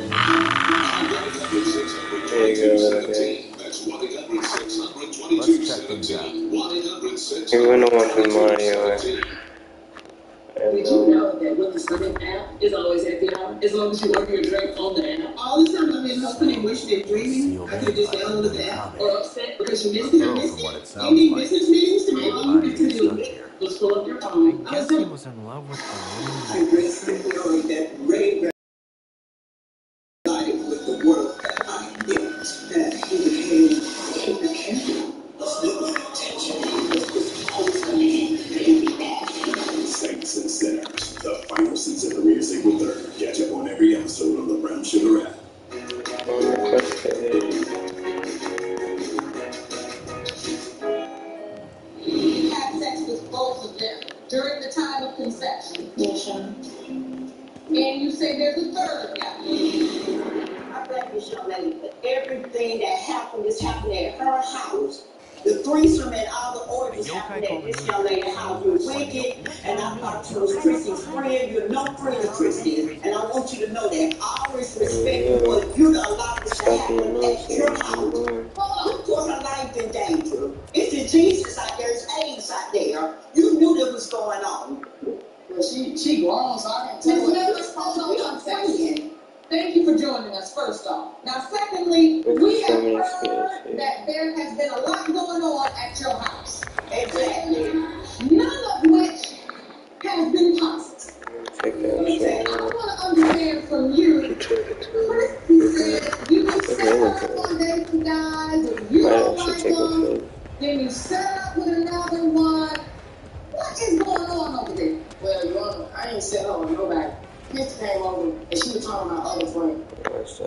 There you go, little guy. That's 1-800-600-2217. Let's check things out. 1-800-600-2217. You're gonna want the Mario. Did you know that when the swimming app is always happy hour, as long as you order your drink on the app. All the time I've been hoping and wishing and dreaming, I could just download the app. Or upset because you missed Girl, it. from what it You need sounds like, business meetings to make might you be get to do stuck it. here. Just pull up your I phone. guess he was in love with the woman. I dress simply like that rain light with the world that I get. That he became a champion. Saints and Sinners, the final season premieres April 3rd. Catch up on every episode on the Brown Sugar app. Had sex with both of them during the time of conception. Yes, sir. And you say there's a third guy. I thank this young lady for everything that happened. This happened at her house. The threesome and all the orgies happened at this young lady's house. You're wicked, and I thought you was Chrissy's friend. You're no friend of Chrissy's, and I want you to know that. I always respect you for you to allow this to happen at your house. You put her life in danger. It's a Jesus out there. It's AIDS out there. You knew that was going on. Well, she grown, so I can't tell you. I'm saying. Thank you for joining us, first off. Now, secondly, we have heard that there has been a lot going on at your house. Exactly. None of which has been positive. I want to understand from you, Christy said you set up on dates with guys, and you don't like them, then you set up with another one. What is going on over there? Well, Your Honor, I ain't set up with nobody. Christy came over and she was talking about my other friend.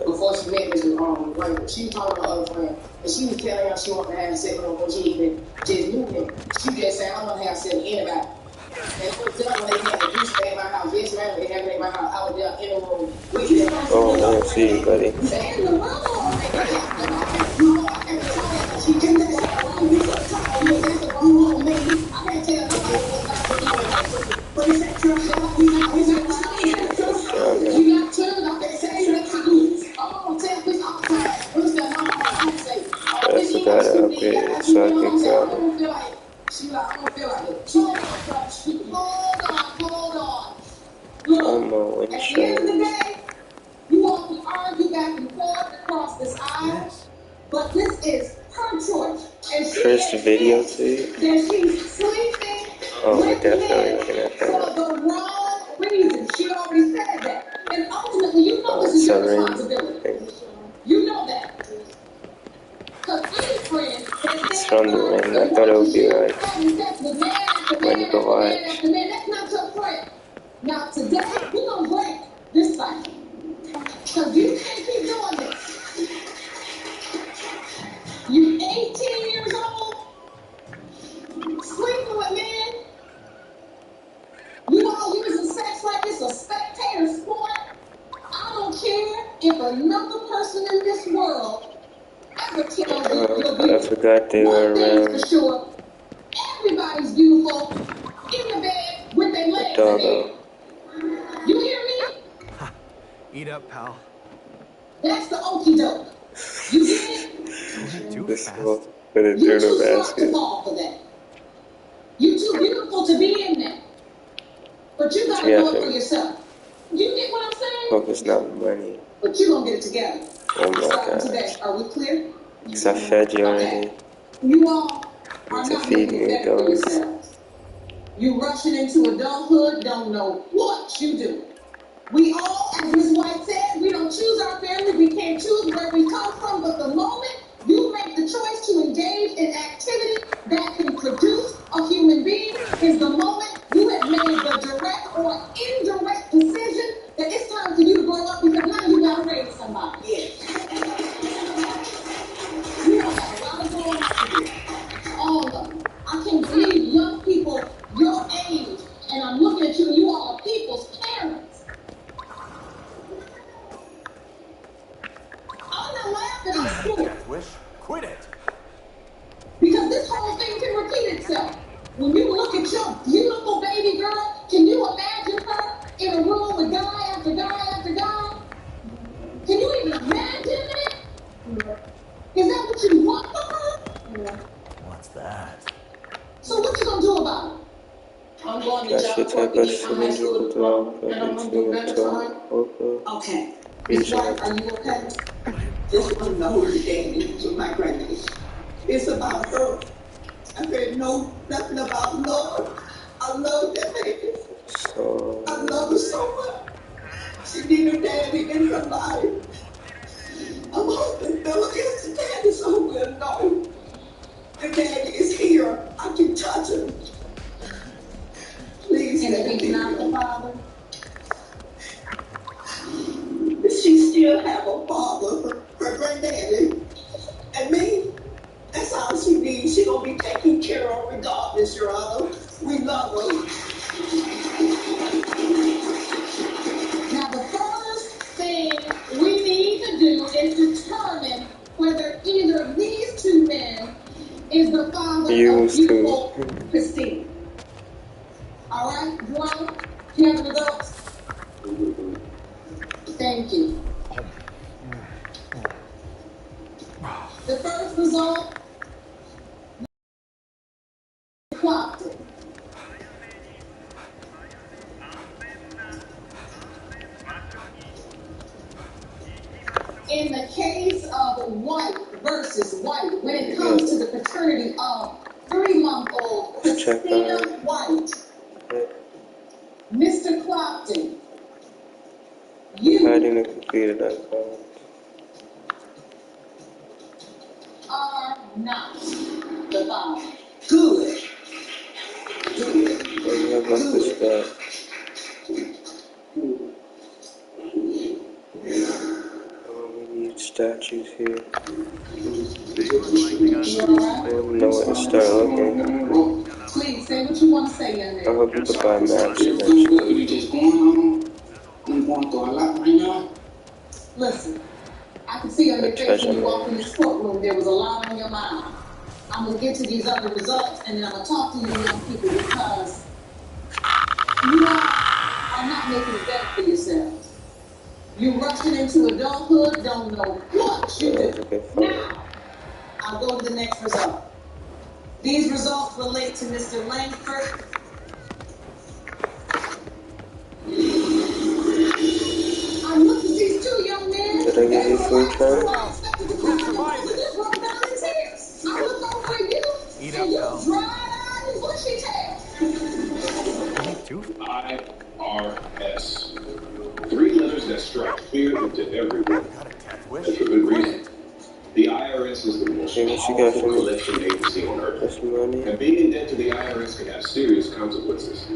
Before she met Mr. White, she was talking about my other friend. And she was telling her she wanted to have sex with him when she even just knew him. She just said, I want to have sex with anybody. And it was done when they had a juice at my house. Yes, ma'am, they have it at my house. I was there in the room with them. Oh, I don't see you, buddy. In the room, she did that. You could talk to me. That's the wrong on me. I can't tell nobody what's not to do. But it's that true. You got turned off that sexual account. Oh, tell me, I'm sorry. What's that? I'm saying. I forgot to upgrade it so I can grab it. I don't feel like it. Hold on. Look, I'm on at the end of the day, you all can argue back and forth across this aisle, but this is her choice. And she First video too. that she's sleeping Oh, we're with definitely men looking at for that. the wrong reason. She already said that. And ultimately, you know this is your responsibility. You know that. Because any friend It's from the ring. I thought it would be like when you go watch. that's not your friend. Now, today, we're going to break this cycle. Because you can't keep doing this. You're 18 years old, sleeping with men. You all using sex like it's a spectator sport. I don't care if another person in this world ever tells you you're beautiful. I forgot they were One thing's around. for sure, everybody's beautiful in the bed with their legs in the air. You hear me? Eat up, pal. That's the okie doke. You get it? This one for the You turtle too smart to basket. fall for that. You too beautiful to be in there. But you gotta know it for yourself. You get what I'm saying? Hope it's not money. But you gonna get it together. Oh my Starting today. gosh. Are we clear? Because I fed you already. You all are To not feed looking me better for those. yourselves. You rushing into adulthood, don't know what you do. We all, as Ms. White said, we don't choose our family, we can't choose where we come from, but the moment you make the choice to engage in activity that can produce a human being is the moment you have made the direct or indirect decision that it's time for you to grow up because now you gotta raise somebody. Yes. You all have a lot of growing up to do. All of them. I can't believe young people your age, and I'm looking at you and you all are people's parents. I'm not laughing, I'm scared. Wish, quit it. Because this whole thing can repeat itself. When you look at your beautiful baby girl, can you imagine her in a room with guy after guy after guy? Can you even imagine that? Is that what you want for her? What's that? So what you gonna do about it? I'm going to That's job what type of believe my high school diploma, and I'm gonna do better for her. Okay. His wife, are you okay? Just want to know her daddy, so my granddaddy. It's about her. I said no, nothing about love. I love that baby. I love her so much. She need her daddy in her life. I'm hoping Bella is the daddy so we'll know the daddy is here. I can touch him. Please. And if he's not the father? She still have a father, her granddaddy. And me, that's all she needs. She gonna be taken care of regardless, Your Honor. We love her. Now the first thing we need to do is determine whether either of these two men is the father of beautiful Christine. All right, Dwayne, do you have the results? Thank you. The first result, Clockton. In the case of White versus White, when it comes to the paternity of 3-month-old Christina White, Mr. Clockton, you hiding a completed account. are not the father. Good. What do you have about this guy? We need statues here. I don't know where to start looking. Please say what you want to say, young man. I hope you could buy maps eventually. Listen, I can see on your face when you walk in this courtroom there was a lot on your mind. I'm going to get to these other results and then I'm going to talk to you young people because you are not making it better for yourselves. You rushing into adulthood, don't know what you do. Now, I'll go to the next result. These results relate to Mr. Langford. I looked at these two young men. Did I give you free time? I look over at you, and you dried-eyed and bushy-tailed. IRS. 3 letters that strike fear into everyone. And for good reason. The IRS is the most powerful collection agency on earth. And being in debt to the IRS can have serious consequences.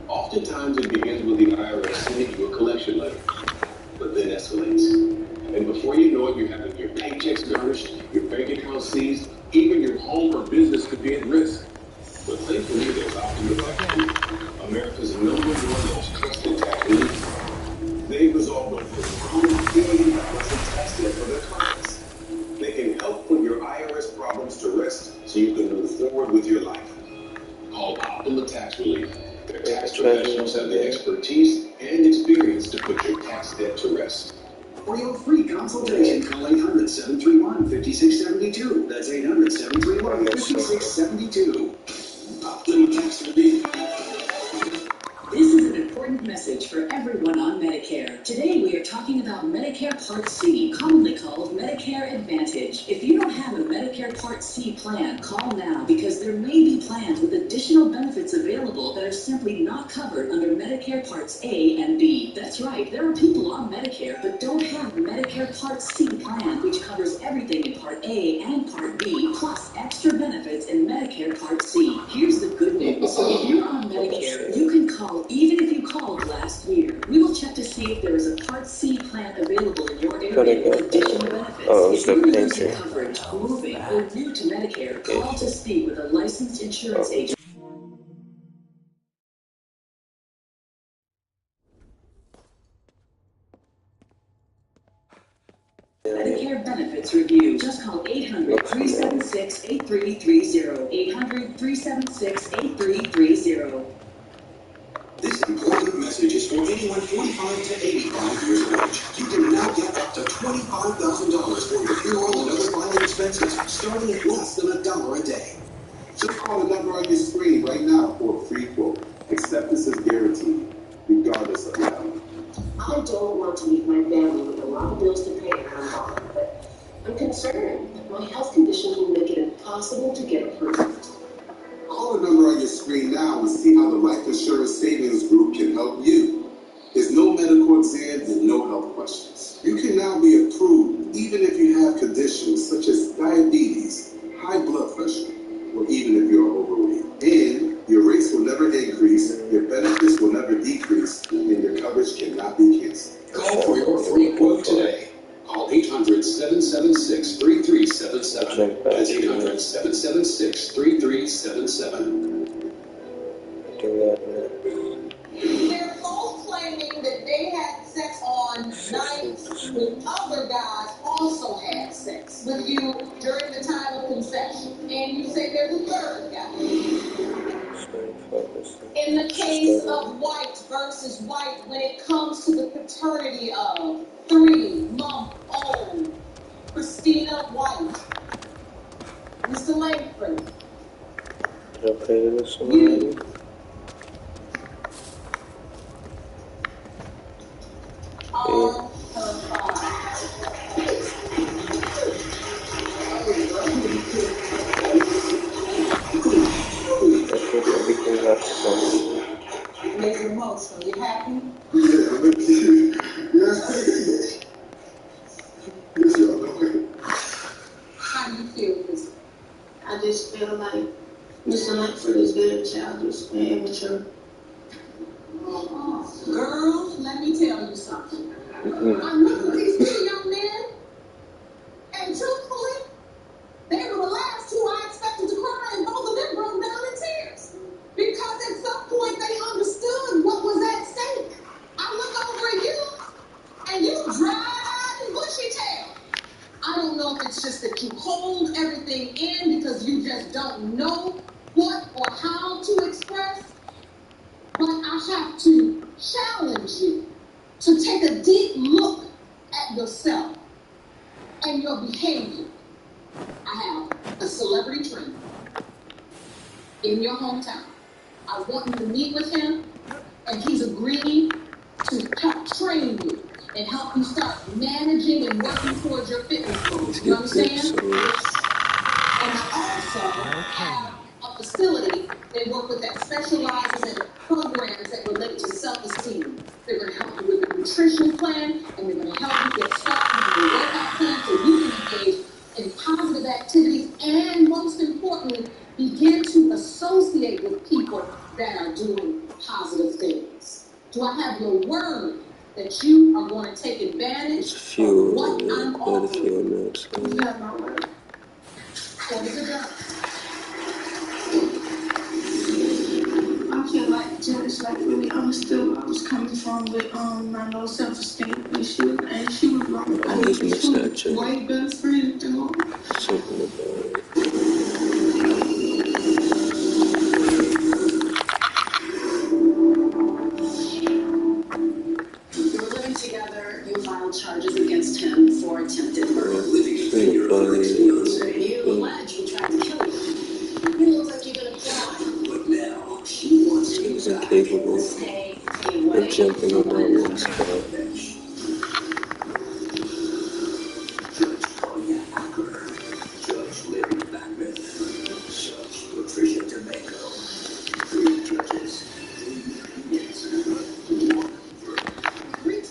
Oftentimes it begins with the IRS sending you a collection letter, but then escalates. And before you know it, you're having your paychecks garnished, your bank account seized, even your home or business could be at risk. But thankfully, there's Optima Tax Relief, America's #1 most trusted tax relief. They resolve over $1 billion in tax debt for their clients. They can help put your IRS problems to rest so you can move forward with your life. Call Optima Tax Relief. Their tax professionals have the expertise and experience to put your tax debt to rest. For your free consultation, call 800-731-5672. That's 800-731-5672. Optima Tax Relief. This is an important message for everyone on Medicare. Today we are talking about Medicare Part C, commonly called Medicare Advantage. If you don't have a Medicare Part C plan, call now because there may be plans with additional benefits available that are simply not covered under Medicare Parts A and B. That's right, there are people on Medicare but don't have the Medicare Part C plan, which covers everything in Part A and Part B, plus extra benefits in Medicare Part C. Here's the good news. If you're on Medicare, you can call even if you called last year. We will check to see if there is a Part C plan available in your area with additional benefits. If you're losing coverage, moving, or new to Medicare, call to speak with a licensed insurance agent. Medicare Benefits Review. Just call 800-376-8330. 800-376-8330. This important message is for anyone 45 to 85 years of age. You can now get up to $25,000 for your funeral and other final expenses, starting at less than $1 a day. Just call the number on your screen right now for a free quote. Acceptance is guaranteed. don't want to leave my family with a lot of bills to pay and I'm bothered, but I'm concerned that my health conditions will make it impossible to get approved. Call the number on your screen now and see how the Life Insurance Savings Group can help you. There's no medical exams and no health questions. You can now be approved even if you have conditions such as diabetes, high blood pressure, or even if you're overweight. And your rates will never increase, your benefits will never decrease, and your coverage cannot be canceled. Call for your free quote today. Call 800-776-3377. That's 800-776-3377. They're both claiming that they had sex on nights when other guys also had sex with you during the time of conception. And you say there's a third guy. In the case of White versus White, when it comes to the paternity of 3-month-old Christina White, Mr. Langford, you are her father. Makes me emotional. You happy? How do you feel, Chris? I just feel like Mr. Langford is very childish and immature. Girl, let me tell you something. I looked at these two young men, and truthfully, they were the last two I expected to cry, and both of them broke down in tears. Because at some point they understood what was at stake. I look over at you, and you dry and bushy tail. I don't know if it's just that you hold everything in because you just don't know what or how to express, but I have to challenge you to take a deep look at yourself and your behavior. I have a celebrity trainer in your hometown. I want you to meet with him, and he's agreed to help train you and help you start managing and working towards your fitness goals. You understand? And I also have a facility they work with that specializes in programs that relate to self-esteem. They're going to help you with a nutrition plan, and they're going to help you get started with your workout plan so you can engage in positive activities and, most importantly, begin to associate with people that are doing positive things. Do I have your word that you are going to take advantage of what I'm offering? You have my word. What is it done? I feel like Janice like really understood where I was coming from with my low self-esteem issue, and she was wrong. I think she was way better friend than mom. Something about it. You were living together, you filed charges against him for attempted murder. You allege he tried to kill you. You look like you're gonna cry. But now, she wants you to incapable stay of away. jumping on that one spot. Judge Tonya Acker, Judge Larry Blackman, Judge Patricia D'Amico. 3 judges, 3 yes, 1 verdict.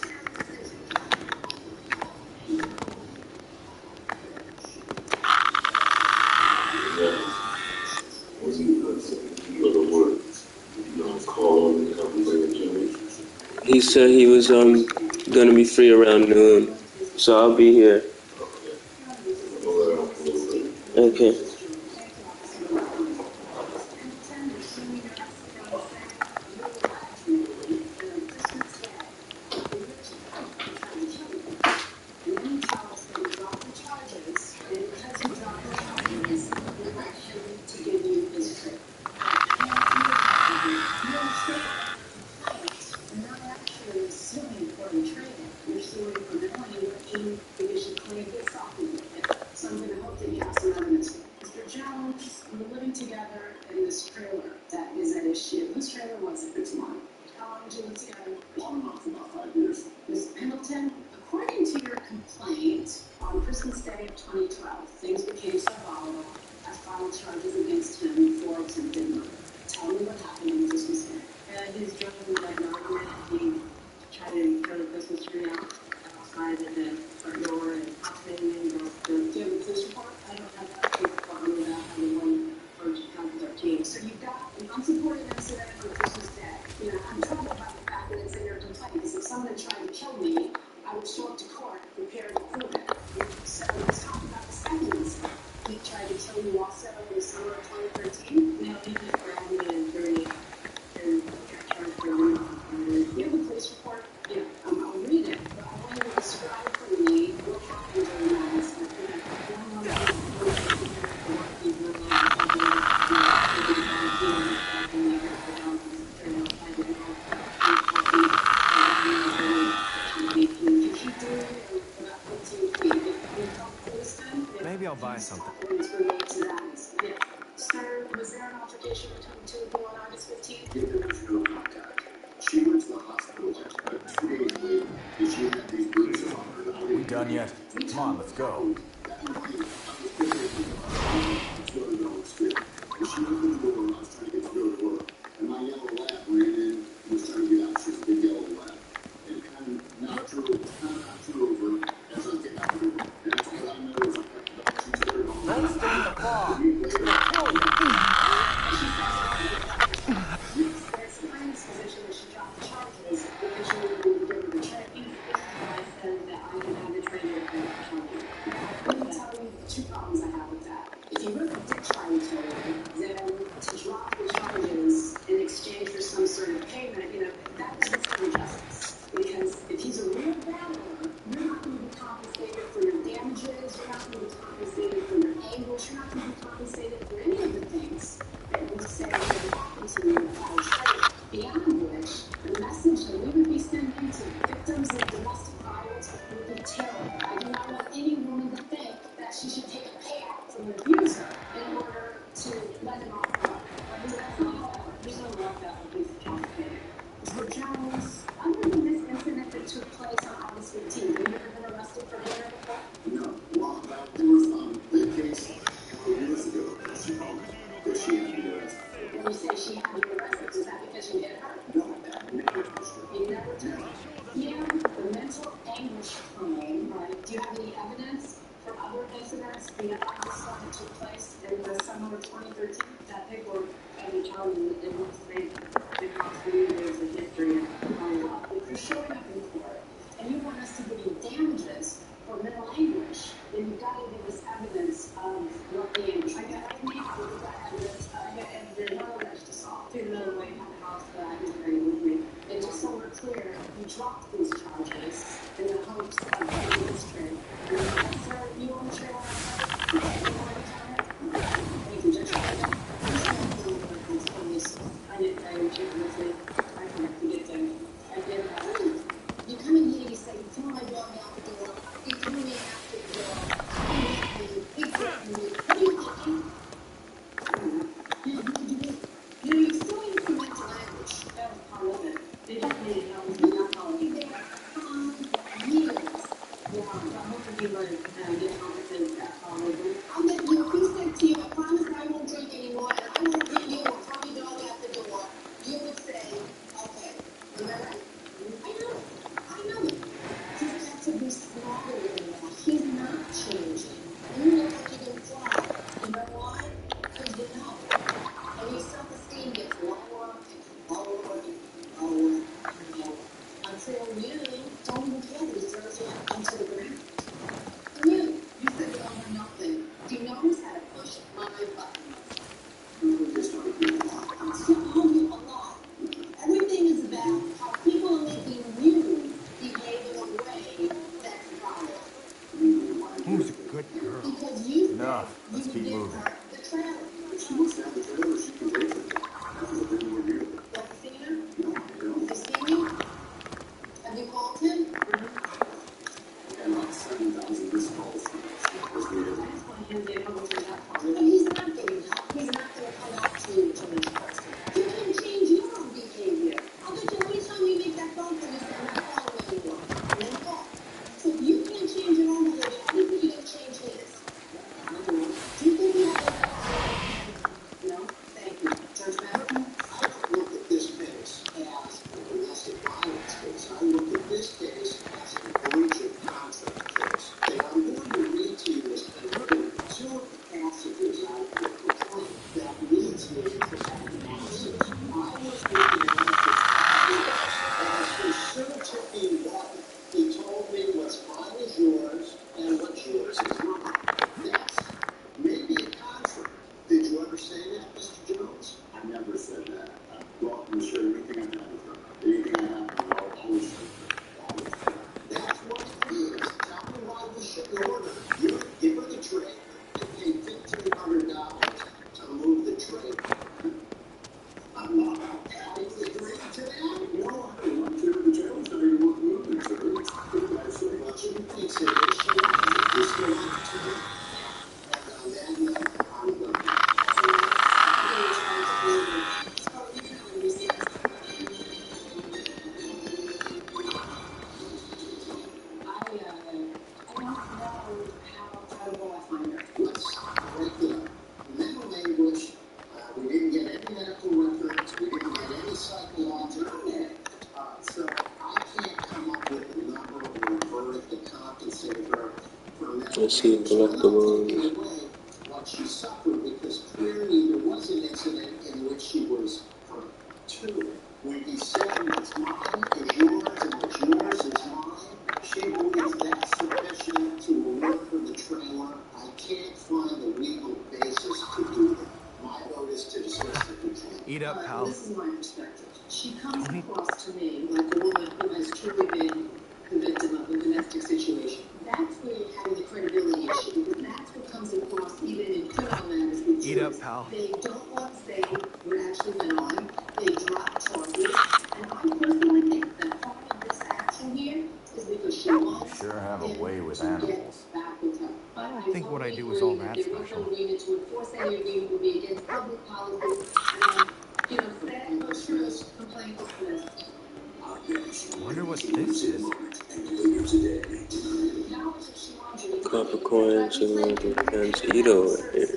He said he was gonna be free around noon, so I'll be here. Okay. So I'm going to hope that you have some evidence. tried to kill me, I would show up to court prepared to prove it. So let's talk about the second incident. He tried to kill you also in the summer of 2013? No, he just grabbed me and threw me and got charged for me. You have a police report? Yeah, I'll read it, but I want you to describe for me what happened during that incident. Maybe I'll buy something. Sir, was there an altercation between the two of you on August 15th? There was no contact. She went to the hospital like 2 days later, and she had these bruises on her body. We done yet? Come on, let's go. That morning, I was picking up the street. And she opened the door and I was trying to get to go to work. And my yellow lab ran in and was trying to get out. She was a big yellow lab. And kind of knocked her over as I was getting out the door. And that's all I know is I kept the dog. She started on Don't stay in the car. Two problems I have with that. If you really did try to kill him, then to drop the charges in exchange for some sort of payment, that was restorative justice. Because if he's a real battler, you're not going to be compensated for your damages, you're not going to be compensated for your anguish, you're not going to be compensated for any of the things that you say would happen to you without trade. Beyond which, the message that we would be sending to victims of domestic violence would be terrible. I do not want any woman to think that she should take a payout from an abuser in order to let him off the hook. That's not how that works. There's no love that would be complicated. Mr. Jones, other than this incident that took place on August 15th, have you ever been arrested for murder before? No. Well, there was that case years ago that she called me, that she had me arrested. When you say she had you arrested, is that because you hit her? No, that never was true. You never did? Yeah, the mental anguish claim, right? Do you have any evidence for other incidents beyond the stuff that took place in the summer of 2013? That paperwork and the county in which they because there's a history of follow-up. If you're showing up in court and you want us to give you damages for mental anguish, then you've got to give us evidence of what the anguish. I got evidence. I got evidence. No alleged assault. Through the middle way of the house that I was very with me. And just so we're clear, you dropped these charges in the hopes of getting this trade. Sir, you want to share what I'm saying? Thank you, Judge. I didn't tell you with me. I forgot to get them. I did that. You come in here, you say, you threw my dog out the door. You threw me out the door. You threatened me. What are you thinking? You're still using mental anguish. That was part of it. They just made it help me not follow me there. Years. Yeah, I hope you would get competent at following. I'll get you. He said to you, I promise I won't drink anymore, and I won't bring you a puppy dog out the door. You would say, okay. Am I right? I know it. He's got to be smarter than that. He's not changing. You look like you're going to fly. You know why? Because you know. And your self-esteem gets lower and lower and lower and lower. Until you don't even care that he throws you into the ground. And you said you don't know nothing. Do you notice how to push my buttons? So a lot. Everything is about how people are making you behave in a way that's violent. Who's a good girl? Because you Enough. Let's keep moving. the trailer. She must have the trailer. She can take it. That's the thing we're here. Have you seen her? No, I don't. Has he seen you? Have you called him? And about 7,000 missed calls. That's weird. That's why he'll get home to that part. But he's not getting help. He's not going to come out to you to this person. You can change your own behavior. I'll bet you every time you make that phone call, you say, I'm not calling anymore. And then call. So if you can't change your own behavior, how do you think you can change his? Do you think you have Let's see collectibles. What she suffered, because clearly there was an incident in which she was hurt too. When he said what's mine is yours and what's yours is mine, she believes that's sufficient to award her the trailer. I can't find a legal basis to do it. My vote is to dismiss the complaint. Eat up, pal. This is my perspective. She comes across to me like a woman who has truly been the victim of a domestic situation. That's where you're having the credibility issue, because that's what comes across even in criminal matters with Eat up, jurors. pal. They don't want to say what actually went on. They drop charges. And I personally think that part of this action here is because she wants Sure have a him way with to animals. get back with her. But I don't think what I do is all that there was no special. agreement to enforce any agreement would be against public policy. And, you know, sad but true, complaint dismissed. I wonder what this is. Copper coins and all the kinds of Edo here.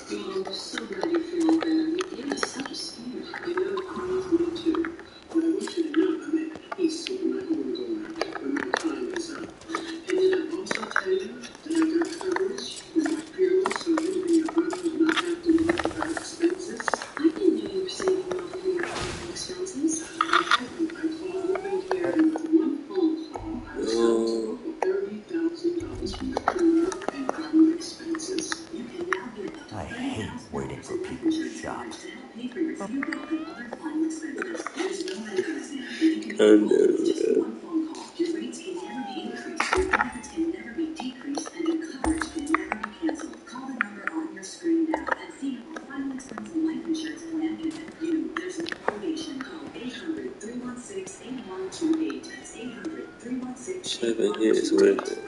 I'm so glad you feel better. It was such a scare. You know, me too. But I want you to know I'm at peace with my own going when my time is up. And then I also tell you that I got coverage with my funeral, so you and your brother will not have to worry about expenses. I didn't know you were saving up for your travel expenses. I haven't. I called over here, and with one phone call, I was able to $30,000 from the funeral and travel expenses. You can now get I hate waiting for people to shop. And seven years with it.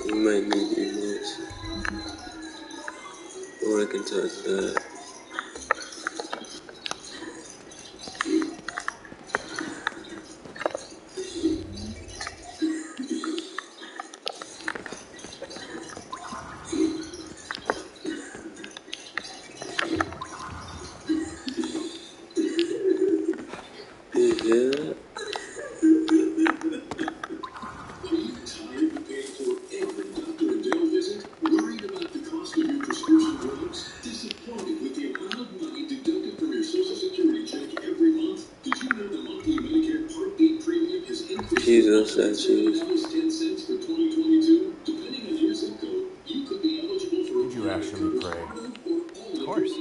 You might need this, or I can touch that. Yeah. Jesus, that cheese. Did you actually pray? Of course.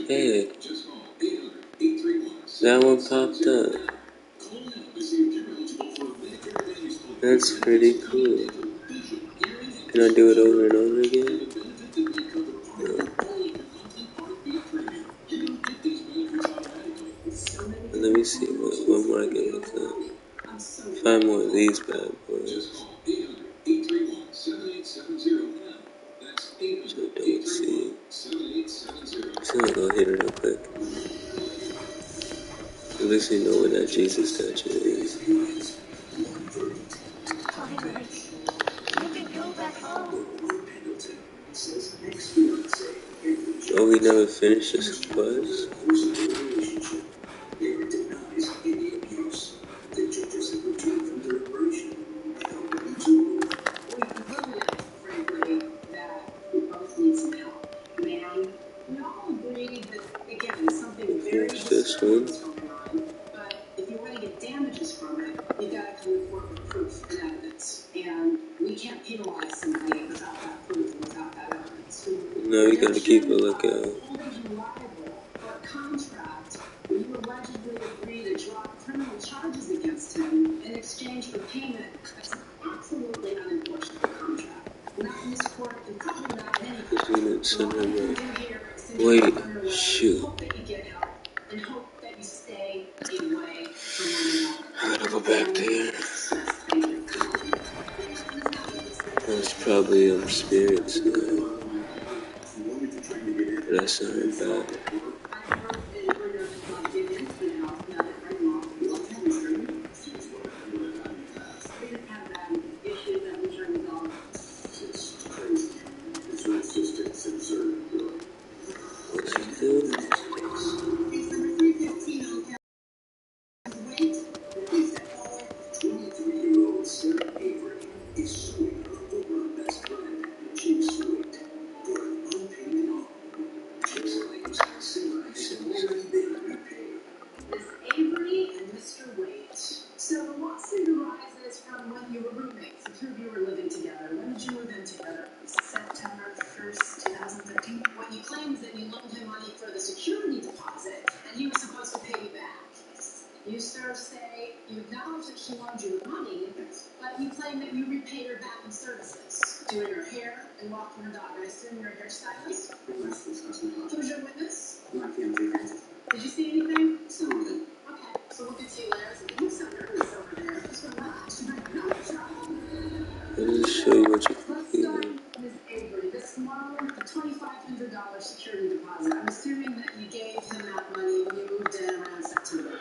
Hey, that one popped up. That's pretty cool. Can I do it over and over again? No. Let me see what more I can look up. Find more of these bad boys. Which I don't see. So I'll go hit it real quick. At least you know where that Jesus statue is. Oh, we never finished this quest? Finish this one. But if you want to get damages from it, you got to come to court with proof and evidence. And we can't penalize somebody without that proof and without that evidence. No, you gotta keep a lookout. Holding you liable for a contract where you allegedly agree to drop criminal charges against him in exchange for payment. That's an absolutely unenforceable contract. Not in this court and probably not in any court. So what you can do here is simply hope that you get help and hope that you stay away from one another. I gotta go back there. That's probably spirits now. But that's not bad. What's he doing? So the lawsuit arises from when you were roommates, the two of you were living together. When did you move in together? September 1st, 2013. What you claim is that you loaned him money for the security deposit, and he was supposed to pay you back. You, sir, say you acknowledge that she loaned you the money, but you claim that you repaid her back in services, doing her hair and walking her dog. I assume you're a hairstylist? Who's your witness? My fiancé, Francis. Did you see anything? Some of it. Okay, so look at you, Larry. You look so nervous over there. Just relax. You might know what's wrong. Let me show you what you can feel. Ms. Avery, this loan, the $2,500 security deposit, I'm assuming that you gave him that money when you moved in around September.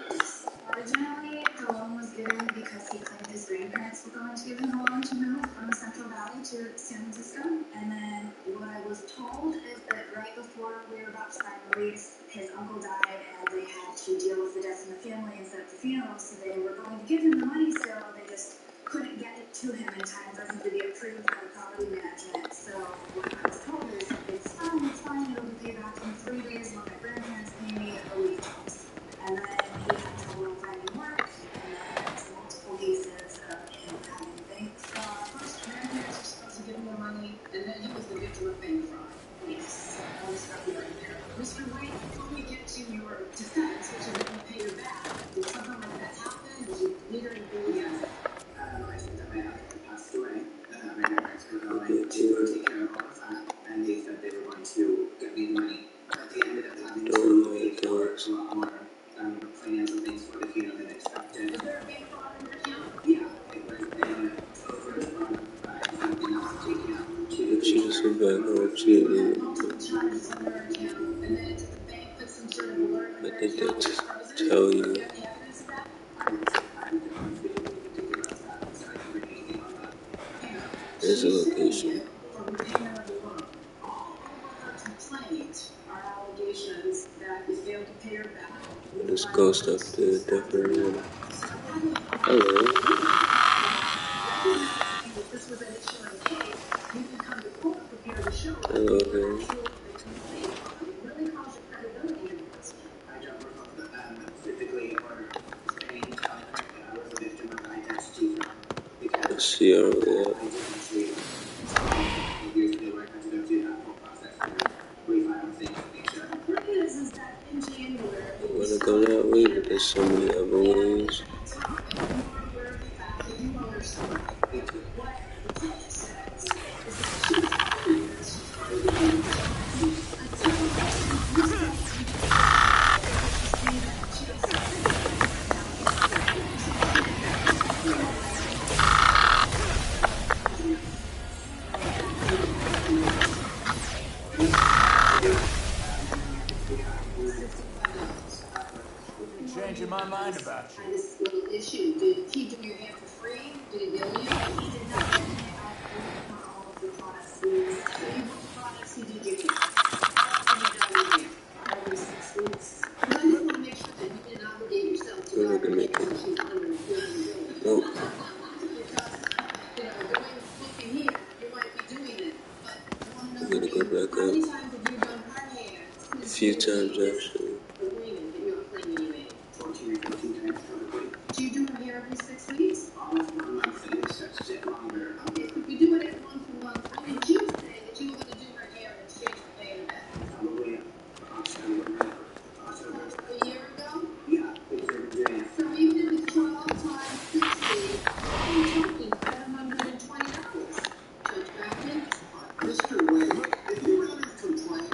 Originally, the loan was given because he claimed his grandparents were going to give him a loan to move from the Central Valley to San Francisco. And then what I was told is that right before we were about to sign the lease, his uncle died and they had to deal with the death in the family and set up the funeral. So they were going to give him the money still, they just couldn't get it to him in time for him to be approved by the property management. So what I was told is, it's fine, it'll be paid back in 3 days when my grandparents pay me a week. And then he had trouble finding work, and then there's multiple cases of him having bank fraud. First, grandparents were supposed to give him the money, and then he was the victim of bank fraud. Yes. I'll stop you right there. Mr. White, before we get to your defense, which is that you pay her back, did something like that happen? Did you leave her in the yes? I think that my husband passed away. My grandparents were going to take care of all of that, and they said they were going to get me the money. But they ended up having to pay for a lot more financial things for the funeral than expected. Was there a bank fraud in your account? Yeah, it was over something else taken out. She just went back home. She didn't Multiple charges on her account, and then did the bank put some sort of alert on I her think they account? tell Do you. you have any evidence of that? There's a location. For repayment of the loan. All over her complaint are allegations that you failed to pay her back. There's a ghost up there, definitely. Hello. This was an issue in the case. You can come to court prepared to show Hello that there. actually the complaint really calls your credibility into question. I don't recall specifically or saying I was a victim of identity fraud. Let's see her over there. Years ago, I had to go through that whole process and refile things to make sure. The point is that in January, I wanna go that way, but there's so many other ways. changing my mind about you. This little issue. Did he do your hair for free? Did he bill you? He did not bill me. I paid for all of the products. So you bought products, he did your hair. How often you done your hair? Every 6 weeks. But I just want to make sure that you didn't obligate yourself to Look at me. unless she's under the bill. Nope. Because, the way it's looking here, you might be doing it. But I want to know I'm gonna go back how many up times have you done her hair? a few times actually. Agreement that you're claiming you made. 14 or 15 times probably. Do you do her hair every 6 weeks? Almost 1 month, and it's that's it longer. Okay, so if you do it every once in a month, when did you say that you were going to do her hair in exchange for paying her back? Probably October. A year ago? Yeah, it's every day. So even if it's 12 times 60, you're talking $720. Judge Bracken? Mr. Wade, if you ever complain,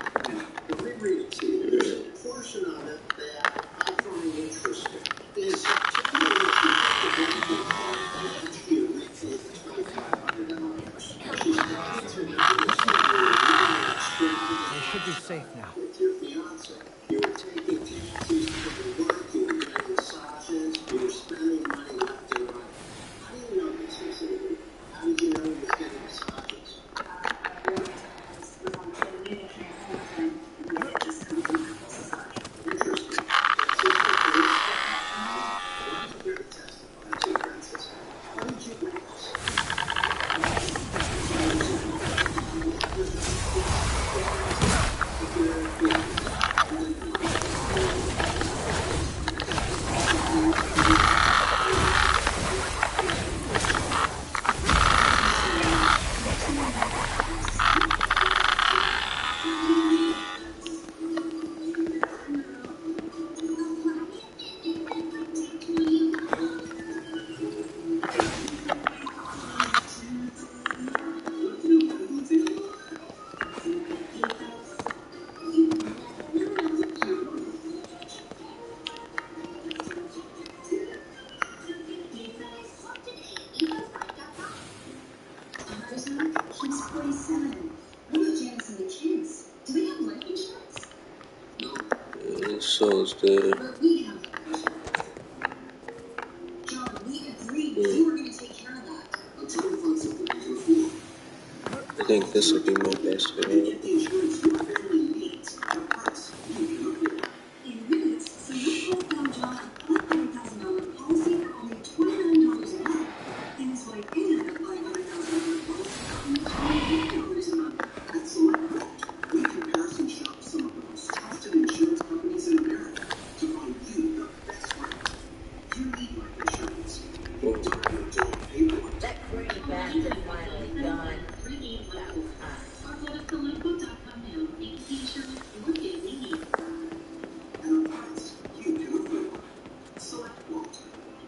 let me read it to you. There's a portion of it that I find interesting. In September, They should be safe now. with your fiance. You were taking taxis to work, you were getting massages, you were spending money left and right. How do you know this is illegal? How did you know you were getting massages? Interesting. I'm here to testify to Francis. How did you witness? He's 47. What about Janice and the kids? Do they have life insurance? The soul's there. But we have life insurance. John, we agreed you were going to take care of that. I'm trying to find something we can afford. I think this will be my best video. Get the insurance your family needs at a price you can afford. In minutes, so you broke down John a $30,000 policy for only $29 a month. And his wife Anne had a $500,000 policy for only $28 a month. At Select Quote, we comparison shop some of the most trusted insurance companies in America to find you the best rate. You need life insurance. You don't have to pay for it. That pretty bastard finally gone. Or go to selectquote.com now and get the insurance your family needs. At a price you can afford. Select Quote.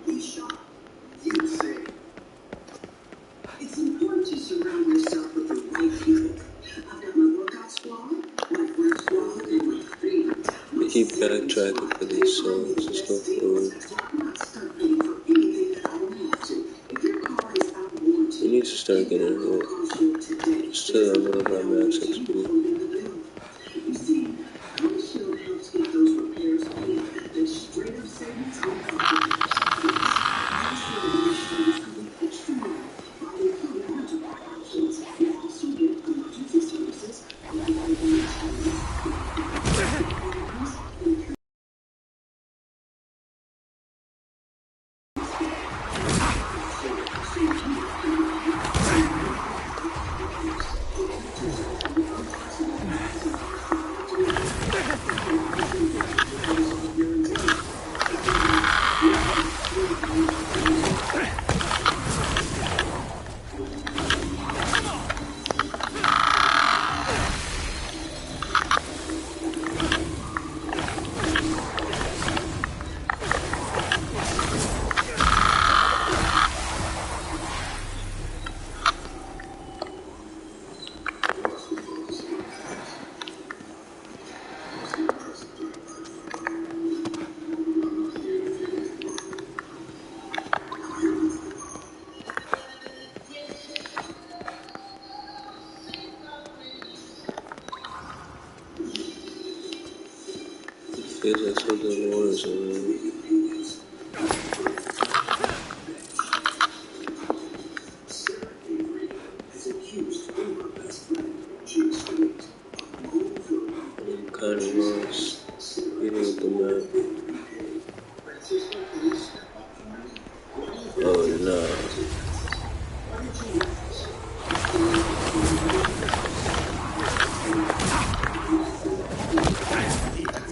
We shop. You save. It's important to surround yourself with the right people. I've got my workout squad, my friend squad, and my favorite. I keep backtracking for these songs and stuff. I'm not stuck paying for anything that I don't have to. If your car is out of warranty, You need to start getting it. Still, I'm gonna buy Max XP. you see, CarShield helps get those repairs paid. They're straight up savings on car repairs. CarShield insurance can be extra money by including rental car options. You also get emergency services like insurance. Feels like something more is around. Oh no.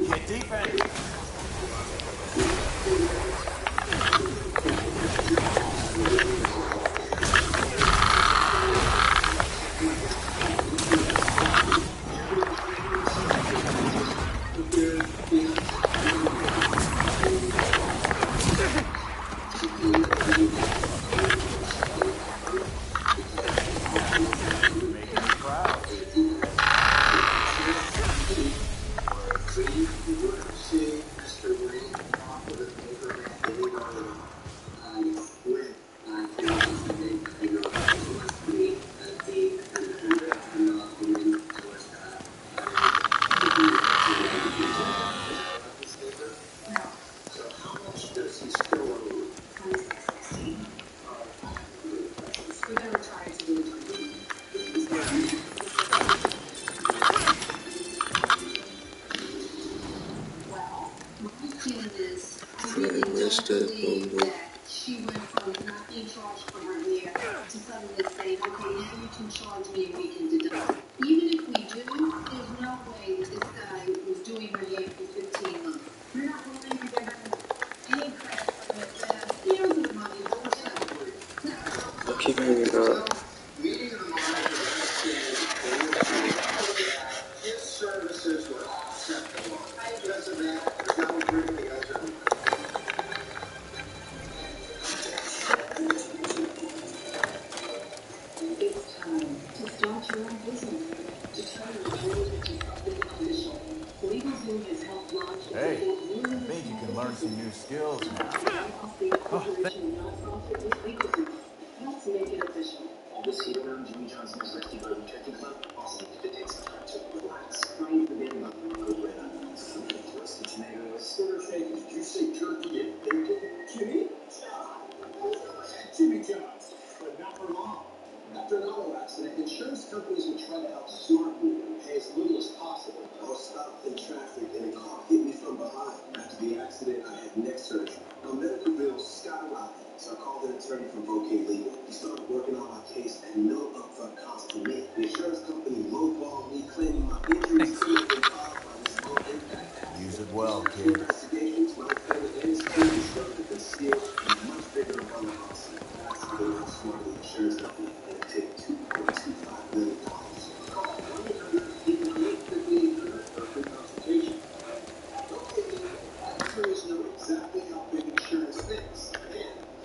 Get defense. She went from not being charged for her hair to suddenly saying, okay, now you can charge me and we can deduct. Even if we do, there's no way that this guy was doing her hair for 15 months. You're not willing to give her any credit for it. He owes the money, but I'll keep hanging up. His services were acceptable. Because of that, now we bring the other. It's time to start your own business. To turn your dreams into something official. LegalZoom has helped launch and Hey, support millions I of think you small can learn some new skills now. Corporation nonprofit with LegalZoom. Let's make it official. This year around Jimmy Johnson's 65 Turkey Club, also need to take some time to relax. Trying to forget about Good way to twisted tomatoes. Burger shakers, did you say turkey and bacon? Jimmy? Jimmy John's, but not for long. After an auto accident, insurance companies will try to help smart people and pay as little as possible. I was stopped in traffic and a car hit me from behind. After the accident, I had neck surgery. My medical bills skyrocketed, so I called an attorney from Bouquet Legal. He started working on my case at no upfront cost to me. The insurance company lowballed me, claiming my injuries could have been caused by this low impact accident. Use it well, The kid. investigations, my family and security started concealed and much bigger umbrella policy. That's how they outsmarted the insurance company and take $2.25 million. Call 1-800-888-5800 for a free consultation. Okay, attorneys know exactly how big insurance is and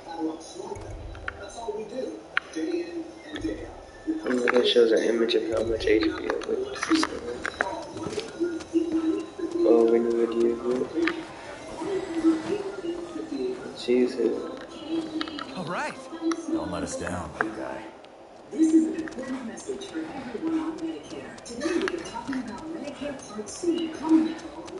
how to outsmart them. That's all we do, day in and day out. That shows an image of how much HP it would Oh, when you would use it. Jesus. All right. Don't let us down, big guy. This is an important message for everyone on Medicare. Today we are talking about Medicare Part C, commonly called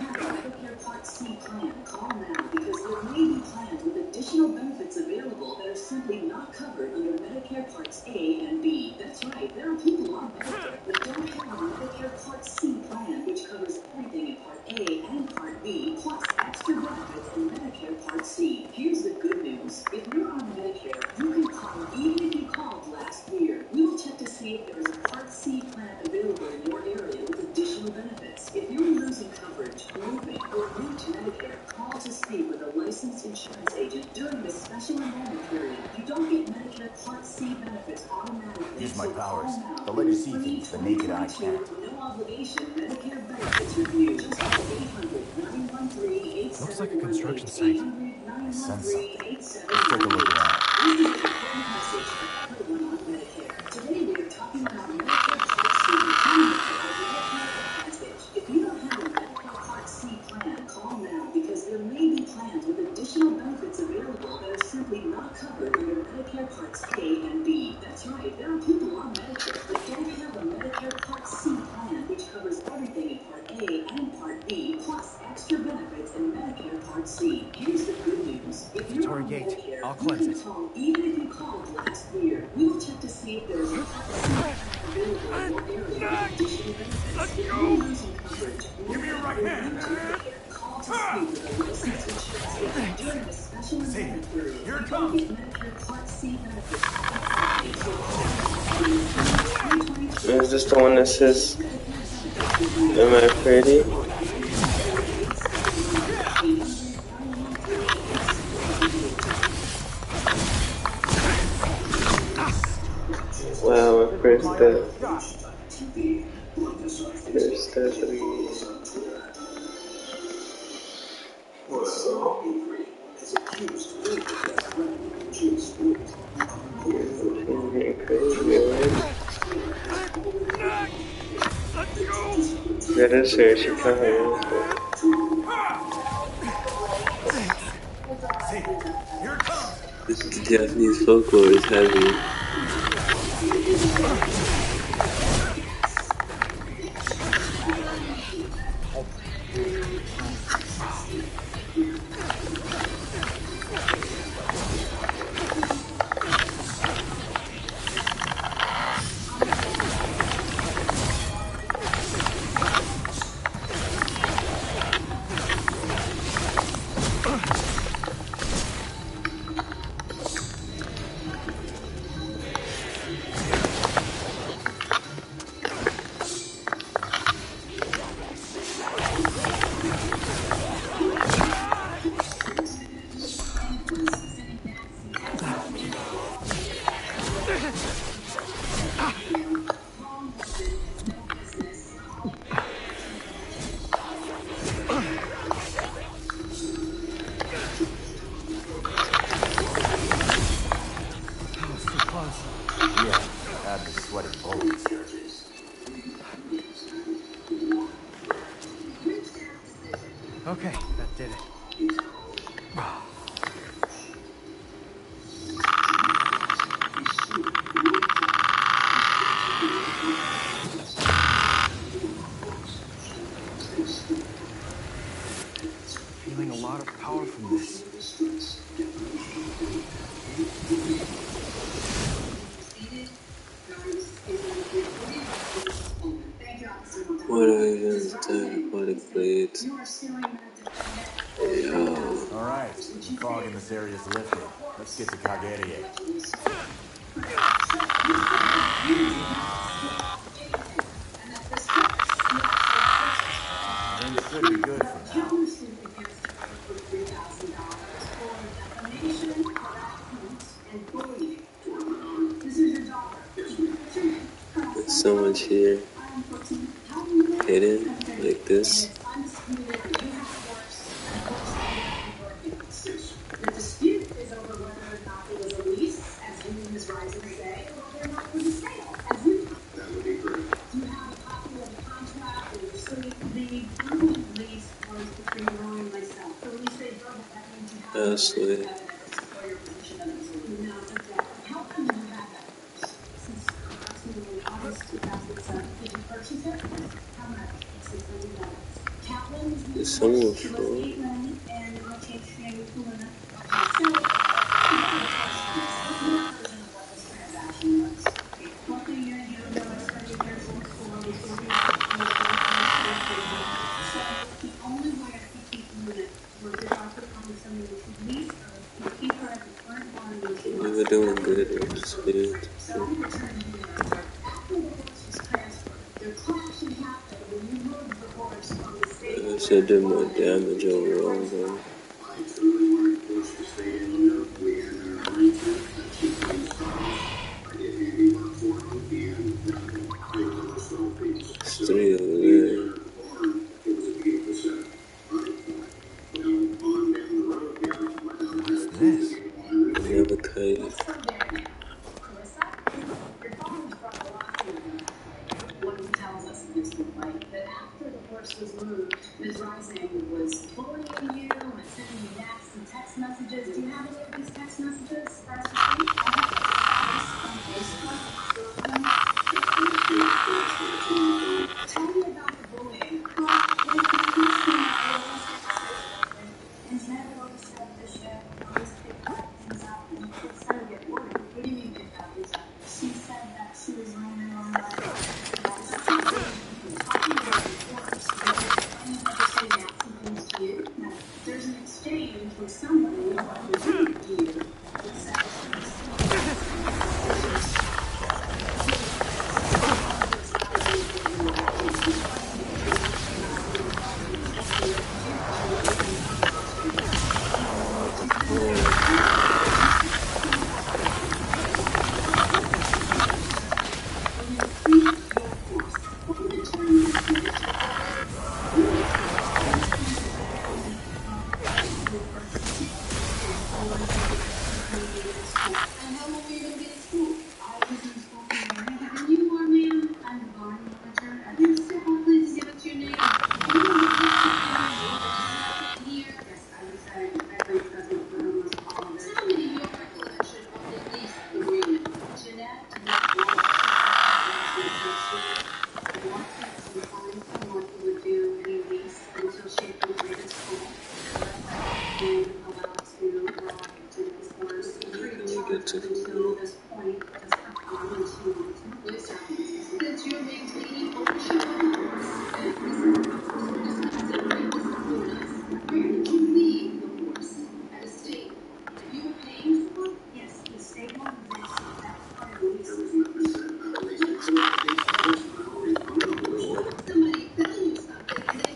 Medicare Part C plan. Call now because there may be plans with additional benefits available that are simply not covered under Medicare Parts A and B. That's right, there are people on Medicare that don't have a Medicare Part C plan, which covers everything in Part A and Part B, plus extra benefits in Medicare Part C. Here's the good news. If you're on Medicare, you can call even if you called last year. We will check to see if there is a Part C plan available in your area with additional benefits. If you're losing coverage, moving, or new to Medicare, call to speak with a licensed insurance agent during this special enrollment period. You don't get Medicare Part C benefits automatically. Use my so powers. call now They'll for let you a see free things the naked eye 2022 can't. no obligation Medicare benefits review. Just call 800-913-8718. Looks like a construction site. 800-913-8718. Let's take a look around. This is an important message for everyone on Medicare. Today we are talking about Medicare Part C, commonly called Medicare Advantage. If you don't have a Medicare Part C plan, call now because there may be plans with additional benefits available that are simply not covered under Medicare Parts A and B. That's right, there are people on Medicare that don't have a Medicare Part C plan, which covers everything in Part A and Part B, plus extra benefits in Medicare Part C. Here's the good news. If you're on Medicare, I'll you cleanse can it. call even if you called last year. We will check to see if there is a Part C plan available in your area with additional benefits. If you're losing coverage, moving, or new to Medicare, call participate with a licensed insurance agent during the special enrollment period. Here it Go comes. get Medicare Part C benefits. Is this the one that says, am I pretty? Wow, my first death. First death of the year. That is her, she can't hurt This Japanese folklore is heavy. Okay, that did it. Feeling a lot of power from this. What are you doing? What a blade. Alright, the fog in this area is lifting. Let's get to Kagerie. Things should be good for now. There's so much here. Hidden, like this. The dispute is over whether or not it was a lease, as you and Ms. Rising say, or whether or not it was a sale, as you. That would be great. Do you have a copy of the contract or the suit? The verbal lease was between Roy and myself. So when you say verbal, that means you have Ashley. evidence for your position that it was a lease. Now, how come you had that since approximately August 2007? Did you purchase it? How much? $600. Kaplan Is someone was full? $8 and I'll change for you. So, what transaction was? Multi-year, you know, expenditures for the only way I could keep unit was if I could find somebody to lease her to keep her at the current quantity. We were doing good in this field. So I'm returning here. After the horse was transferred, the collection happened when you moved the horse from the state. I should do more damage overall though. I truly wanted Bush to stay in here. We had an arrangement that she could install. I did handy work for him, and they were the piece. It's 3 over there. It was a beautiful setup. Now, on down the road here, What's this? Never kite. What he tells us in this book, right? That after the horse was moved, Ms. Rising was bullying you and sending you nasty text messages. Do you have any of these text messages for us to see? On Facebook? Tell me about the bullying. His never always said the shit, always picked things up and put surrogate from somebody who here.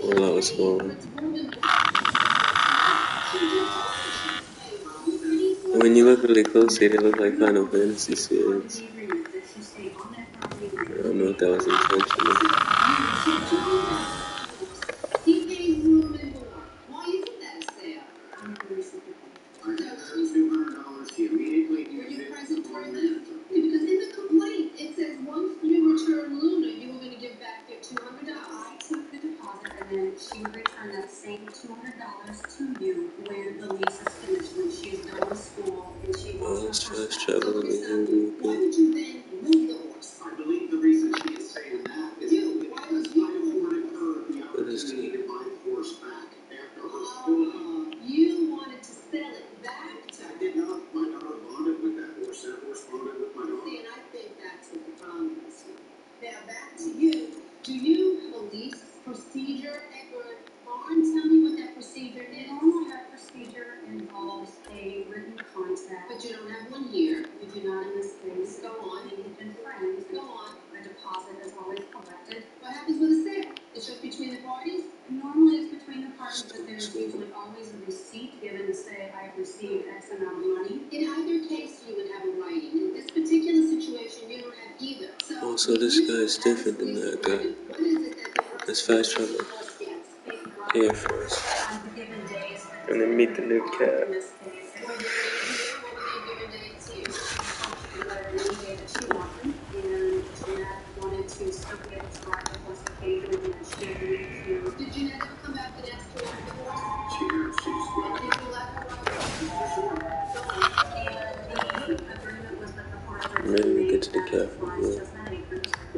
Well, that was cool. When you look really closely, they look like Final Fantasy spirits. I don't know if that was intentional. Because in the complaint, it says once you return Luna, you were going to give back your $200. I took the deposit and then she would return that same $200 to you when the lease is finished, when she's done with school and she wants her Let's travel over here real Why quick. would you then move the horse? I believe the reason she is saying that is Why would because you I afforded her the What is opportunity that? to buy the horse back after her schooling. You wanted to sell it back to I did not. My daughter bonded with that horse. That horse bonded with my daughter. See, and I think that's what the problem is. Now, back to you. Do you have a lease procedure at your barn? Tell me what that procedure is. Normally, our procedure involves a written contract. But you don't have one here. We do not in this case. Go on. We have been friends. Go on. A deposit is always collected. What happens with a sale? It's just between the parties? Normally, it's between the parties, but there's usually always a receipt given to say, I have received X amount of money. In either case, you would have a writing. In this particular situation, you don't have either. Oh, so this guy's different than that guy. What is it that the Let's fast travel here first. And then meet the new cat. Did you never come back and ask her what it was? She's Did you let her I'm ready to get to the cafe.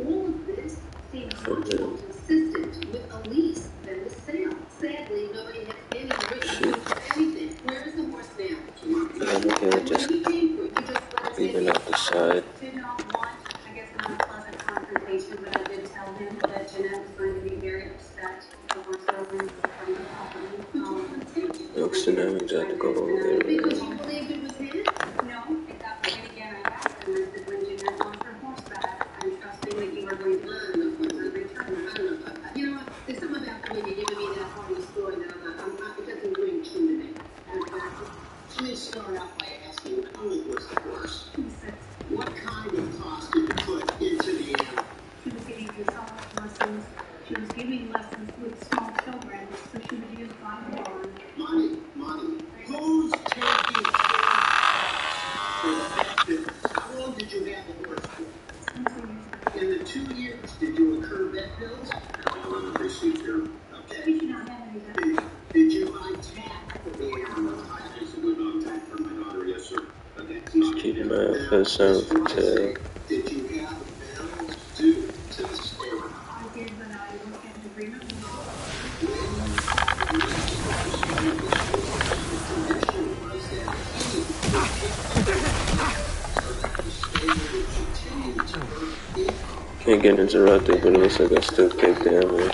all of this seems much more consistent with a lease than the sale. Sadly, nobody has any written proof of anything. Where is the horse now? I'm okay with just leaving out the side. Did not want, I guess, not a pleasant confrontation, but I did tell him that Jeanette was going to be very upset over going from the property. So now we just have to go over there. Because you believed it was his? No, and again, I asked him, I said, when Jeanette wants her horse back, I'm trusting that you are going to return it. I don't know. You know what? There's something about the way you're giving me that part of the story that I'm not, it doesn't ring true to me. Let me start out by asking, how old was the horse? He said, What kind of cost did you put into the animal? she was getting dressage lessons. She was giving lessons with small children, so she was used by the barn. Money. Who's taking care for the vet bills? How long did you have the horse for? In the 2 years, did you incur vet bills? No, on the procedure. Okay. We did not have any vet bills. Did you buy tack for the animal? I used to go dog tack for my daughter, yes, sir. Okay. Just keeping my eye for the sound for tail. Did you have bills due to the state? I did, but I looked at the agreement. Can't get interrupted, but it looks like I still take damage.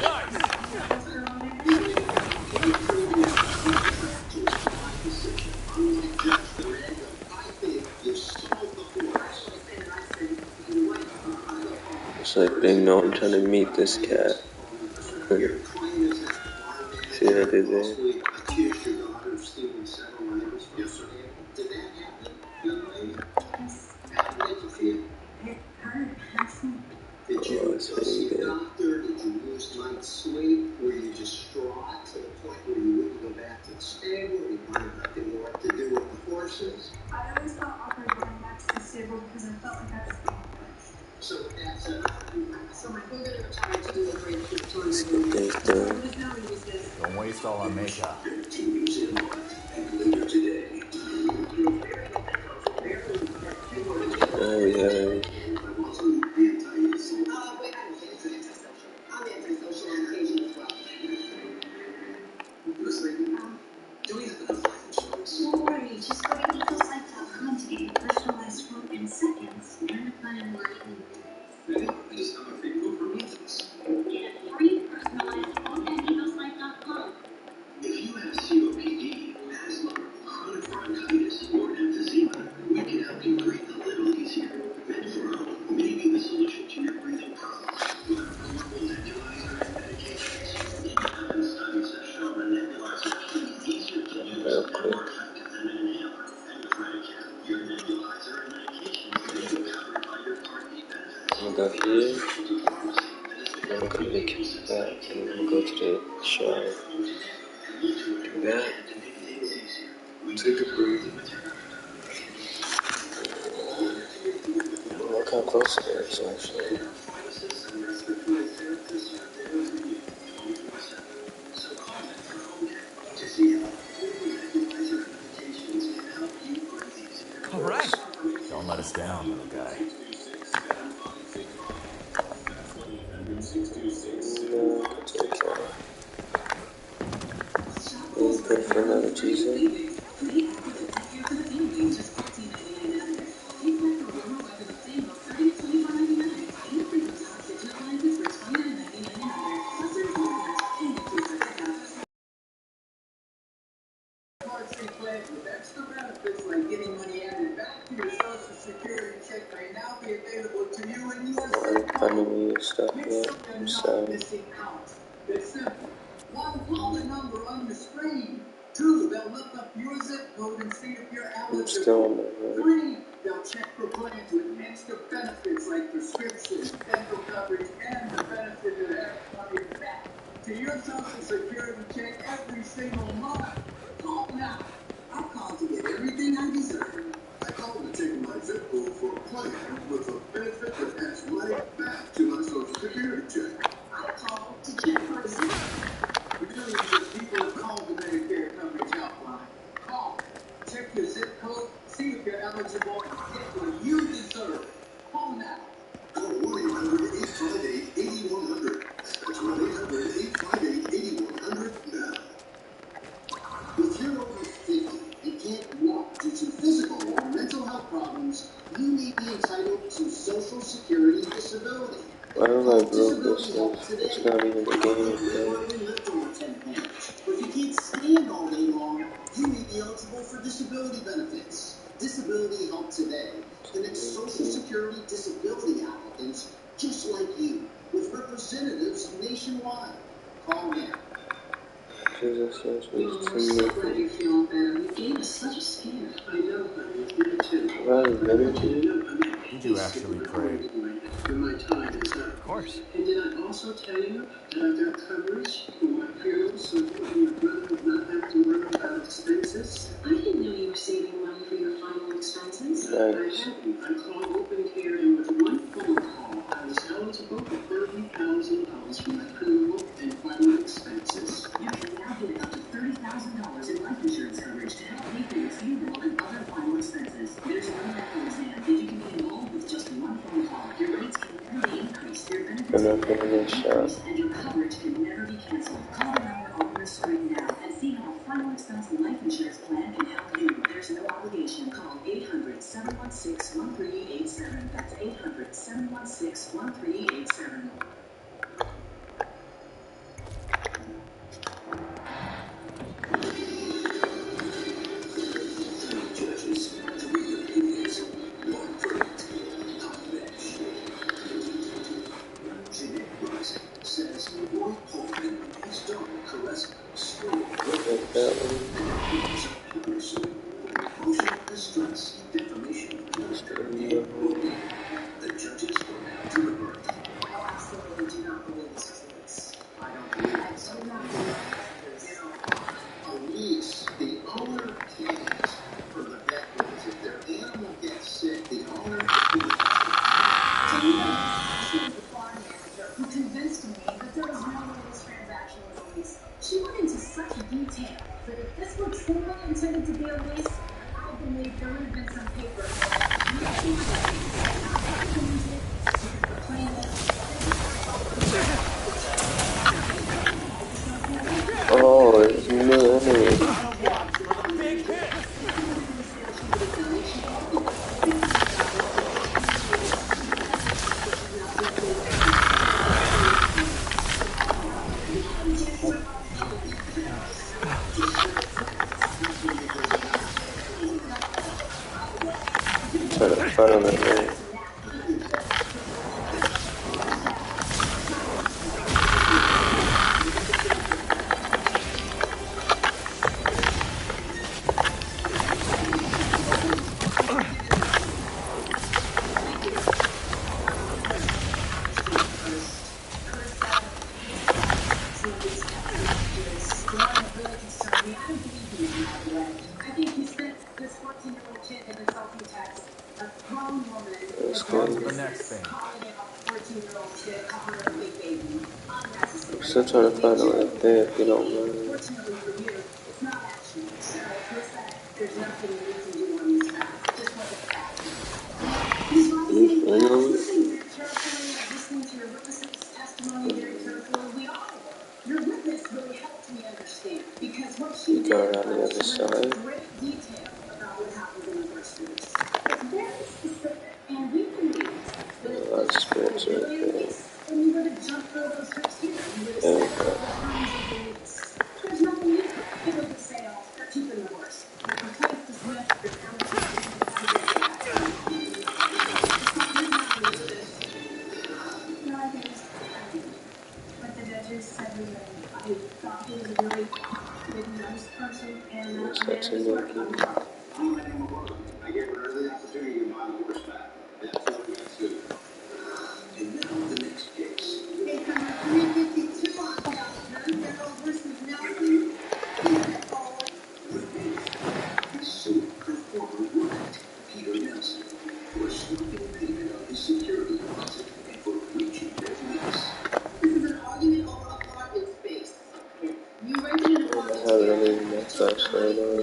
Big no, I'm trying to meet this cat. See what I did there? Oh, that's really good. Did you lose night's sleep? Were you distraught to the point where you wouldn't go back to the stable? You wanted nothing more to do with the horses? I always felt awkward going back to the stable because I felt like I was being pushed. So that's So my who's gonna retire to do a great big tour. Don't waste all our makeup. Oh, yeah. Don't worry, just go to ecosite.com to get your personalized quote in seconds and a plan lightning. Get a free personalized quote at ecosite.com. If you have COPD, asthma, chronic bronchitis, or emphysema, we can help you breathe a little easier. Metformin may be the solution to your breathing problems. With affordable nebulizer and medications, independent studies have shown a nebulizer can be easier to use and more effective than an inhaler. And with Medicare, your nebulizer and medications may be covered by your Part B benefits. I'm gonna go here. I'm gonna come back and I'm gonna go to the shower. Come back. Take a breath. Look how close it is, actually. All right. Don't let us down, little guy. No, it's okay. Let's go for another teaser. With extra benefits like getting money added back to your Social Security check may now be available to you and yours. Finding new stuff here. I'm sorry. Missing out. It's simple. One, call the number on your screen. Two, they'll look up your zip code and see if you're I'm still on eligible. my way. Three, they'll check for plans with extra benefits like prescriptions, dental coverage, and the benefit that adds money back to your Social Security check every single month. Call now. I called to get everything I deserve. I called to check my zip code for a plan with a benefit that adds money back to my Social Security check. I called to check for a zip. Millions of people call the Medicare coverage helpline. Call, check your zip code, see if you're eligible, and get what you deserve. Call now. Call 1-800-858-8100. That's 1-800-858-8100 now. If you're over 50 and can't walk due to physical or mental health problems, you may be entitled to Social Security disability. Why have I broke this stuff? It's not even the game, bro. But if you can't stand all day long, you may be eligible for disability benefits. Disability Help Today connects Social Security disability applicants just like you with representatives nationwide. Call now. Jesus, that's Well, what's we're too so glad much. you're feeling better. You gave us such a scare. I know, honey. Me too. Well, better to Did you actually pray? When my time is up. Of course. And did I also tell you that I've got coverage for my funeral so you and your brother would not have to worry about expenses? I didn't know you were saving money for your final expenses. Nice. I hadn't. I called Open Care and with one phone call, I was eligible for $30,000 for my funeral and final expenses. You can now get up to $30,000 in life insurance coverage to help pay for your funeral and other final expenses. There's no medical exam, and you can be enrolled with just one phone call. Your rates can never be increased, your benefits I'm can not never gonna be get shot. increased, and your coverage can never be canceled. Call the number on your screen now and see how a final expense life insurance plan can help you. There's no obligation. Call 800-716-1387. That's 800-716-1387. Judges, 3 opinions, 1 verdict. Not match. truly intended to be a lease, I believe there would have been some paper. Oh, it's new enemy. Big hit! Trying to find him at night. Let's go. On to the next thing. I'm still trying to find out right there if you don't mind. You go around the other side. A lot of spirits right there. There we go. What's that to look at? I gave her every opportunity to buy the horse back. That's what we got to do. And now the next case. So, performer right, Peter Nelson, was snooping payment of his security deposit for breaching their lease. This is an argument over apartment space. You rented an apartment I haven't space. even my flashlight on.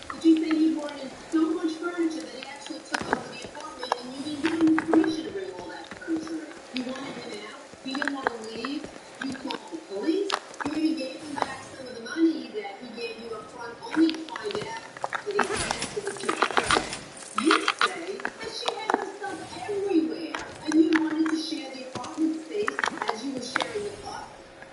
But you say you brought in so much furniture that he actually took over the apartment and you didn't give him permission to bring all that furniture in. You wanted him out. He didn't want to leave. You called the police. You even gave him back some of the money that he gave you up front only to find out that he connected with you. You say that she had her stuff everywhere and you wanted to share the apartment space as you were sharing the cost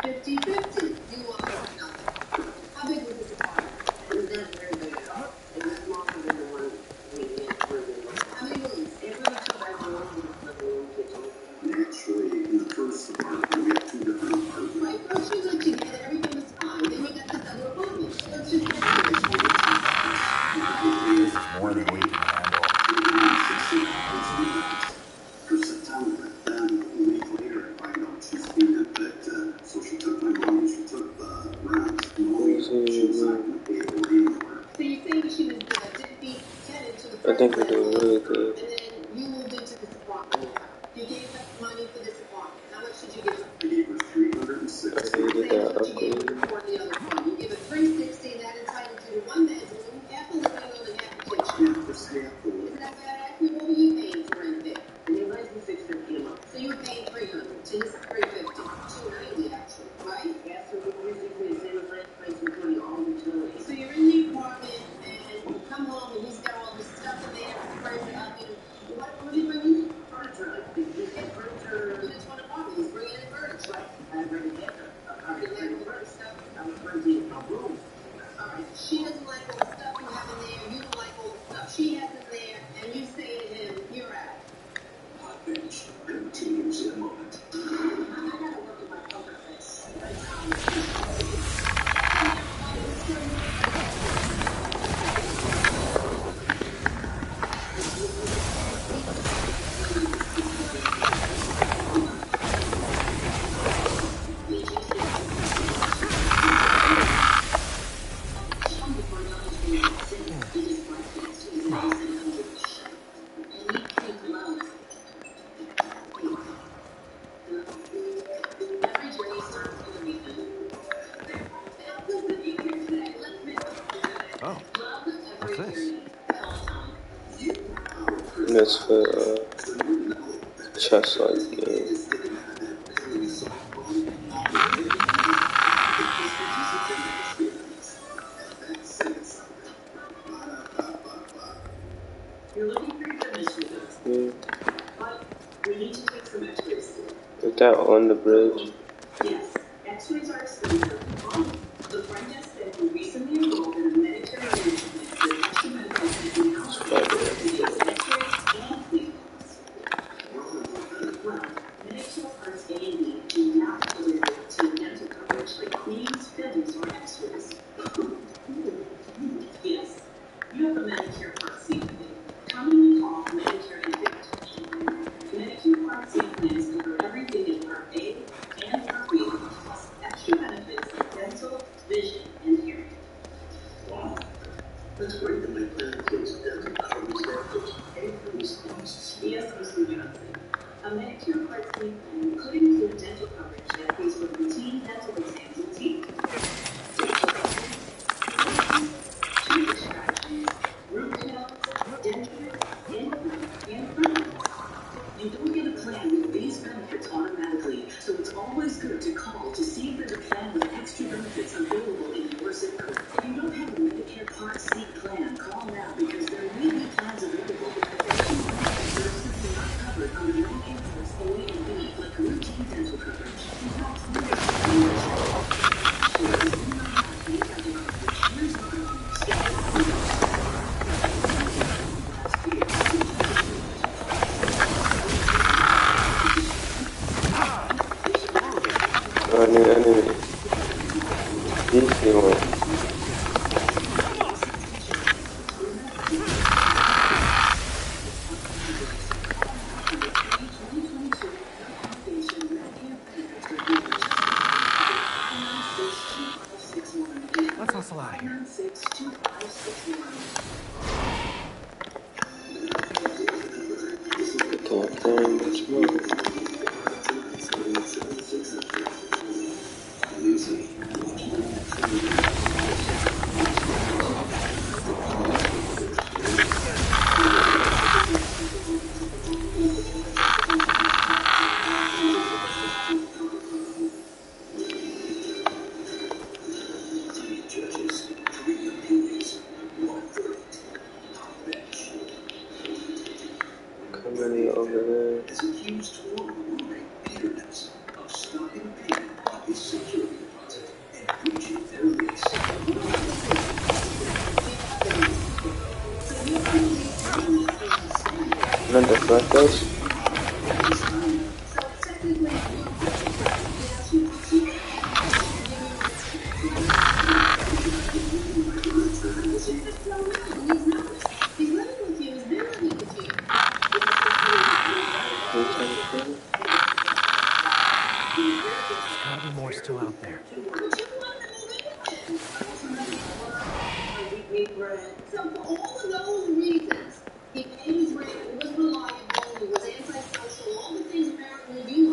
50-50. You offered nothing. How big was this apartment? It was not very big at all. It was smaller than the one we had living in. How many rooms? It was a two-bedroom with a living room, kitchen. Actually, in the first apartment, we had 2 different apartments. Right, first you lived together, everything was fine. Then you got this other apartment. Let's just get More than we can handle. For September, then a week later, I find out she's pregnant, but so she took my mom and she took the rent. She was not going to pay for it anymore. So you're saying she was the deadbeat tenant to the I think we're first doing really good. and then you moved into this apartment. You gave her money for this apartment. How much did you give her? I gave her 306. I needed that upgrade. For the other one. You give her 360, and that entitled you to 1 bedroom, half a living room, and half a kitchen. Yeah, just half the Isn't that bad? What were you paying for rent there? And it was $650 a month. So you were paying 300. So this is 350. 290 actually, right? Yeah, so we basically the same rent price, including all utilities. So you're in the apartment and you come home and he's got all this stuff in there, furniture up, That's for chess-like game. You're looking pretty good, Mr. Dust. But we need to take some x-rays. Is that on the bridge? Yes, x-rays are expensive. But the front desk said you recently enrolled in a Medicare Advantage plan with extra benefits that can help pay for today's x-rays and clean costs. Well, Medicare Parts A and B do not deliver to dental coverage like cleanings, fillings, or x-rays. Yes, you have a Medicare Part C plan, commonly called Medicare Advantage. Medicare Part C plans cover everything in Part A and Part B, plus extra benefits like dental, vision, and hearing. Wow. That's great that my plan includes dental coverage that goes pay for these costs. Yes, Mr. Johnson. A Medicare Part C plan could include dental coverage that pays for routine dental exams and teeth, tooth extractions, root canals, dentures, implants, and crowns. You don't get a plan with these benefits automatically, so it's always good to call to see if there's a plan with extra benefits available in your zip code. If you don't have a Medicare Part C plan, call now because there may be plans available that have extra benefits that are simply not covered under Medicare Parts A and B, like routine dental coverage. In fact, many of them are so if you do not have any dental coverage, here's what you Anyway. Easy one. Let's hustle out of here. Can't find much more. Coming over there. Is accused for removing evidence of stopping payment on his security deposit and breaching their lease. Not the fractals? Gotta be more still out there. So for all of those reasons, he paid his rent, he was reliable, he was antisocial, all the things apparently you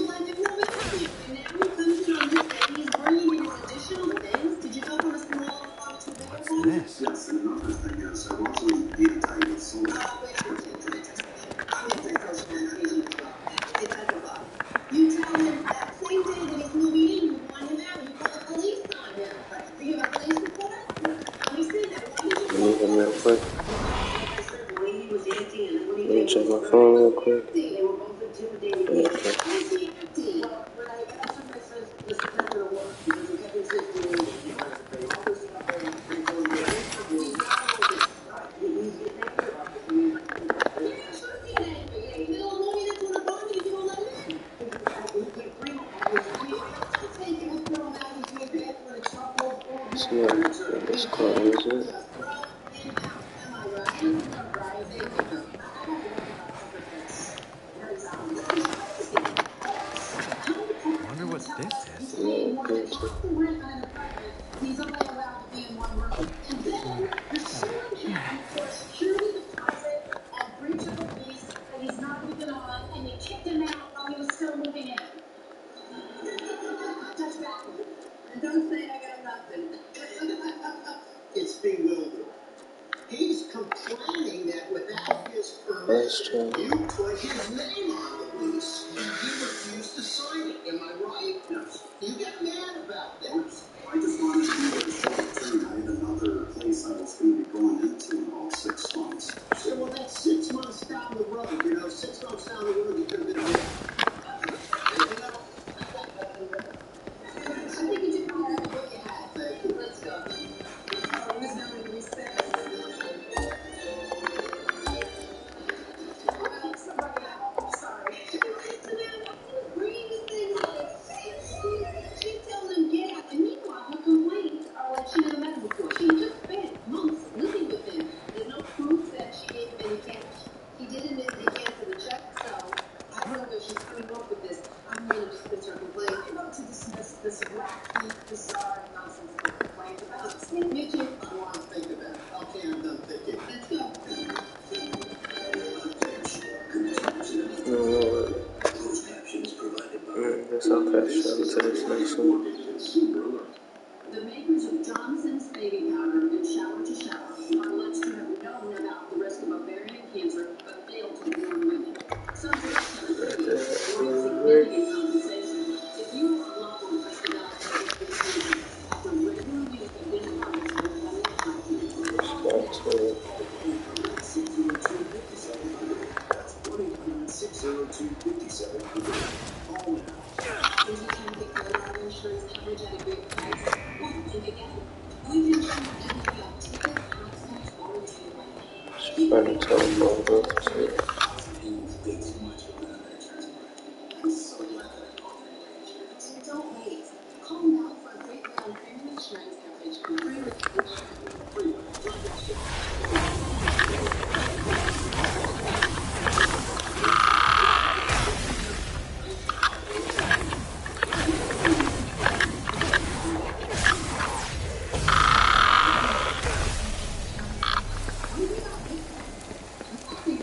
like let him move in with you. And now he comes in on this day, he's bringing in his additional things. Did you go from a small apartment to a bigger one? What's this? Yes, and another thing is, I've also been tied with solar. I'm antisocial as well. It's like a bug. You tell him that same day that he's moving in, you want him out, you call the police on him. Do you have a police report? Let me see that. Why did you Let me go real quick. Let me check my phone real quick. It's not. Let's close it. Wonder what this is. He's only allowed to be in one room. And then you're suing him for a security deposit and breach of a lease that he's not moving on, and you kicked him out while he was still moving in. Touch back. And don't say I got nothing. It's bewildering. He's complaining that without his permit, question. You put his name on the lease, and he refused to sign it. Am I right? Yes. You got mad about that. I just wanted to be with a short term. I had another place I was going to be going into in about 6 months. Yeah, well, that's 6 months down the road. You know, 6 months down the road, you could have been there. Anything else? I think you did pretty good with what you had. Thank you. Let's go. Miss Melanie, recess. Well, somebody out. I'm sorry. Bringing this thing over. She's telling them get out. And meanwhile, her complaints are like she never met him before. She just spent months living with him. There's no proof that she gave him any cash. He did admit they canceled the check, so I don't know if she's coming up with this. I'm going to dismiss her complaint. I vote to dismiss this wacky, bizarre, nonsensical complaint about You too. I want to think of that. Okay, I'm done thinking. Let's go. Guess I'll fast travel to this next one. The makers of Johnson's baby powder and shower to shower are alleged to have known about the risk of ovarian cancer but failed to warn women. Some drugs have significant compensation if you or a loved one has developed ovarian cancer after regular use of these products for That's 1-800-602-5700. Call now. Would you try to get car insurance coverage at a great price? Well, think again. We've insured everything up ticket, access, warranty, and Just find a telephone book too. don't wait. Call now for a great deal on premium insurance coverage and free retention.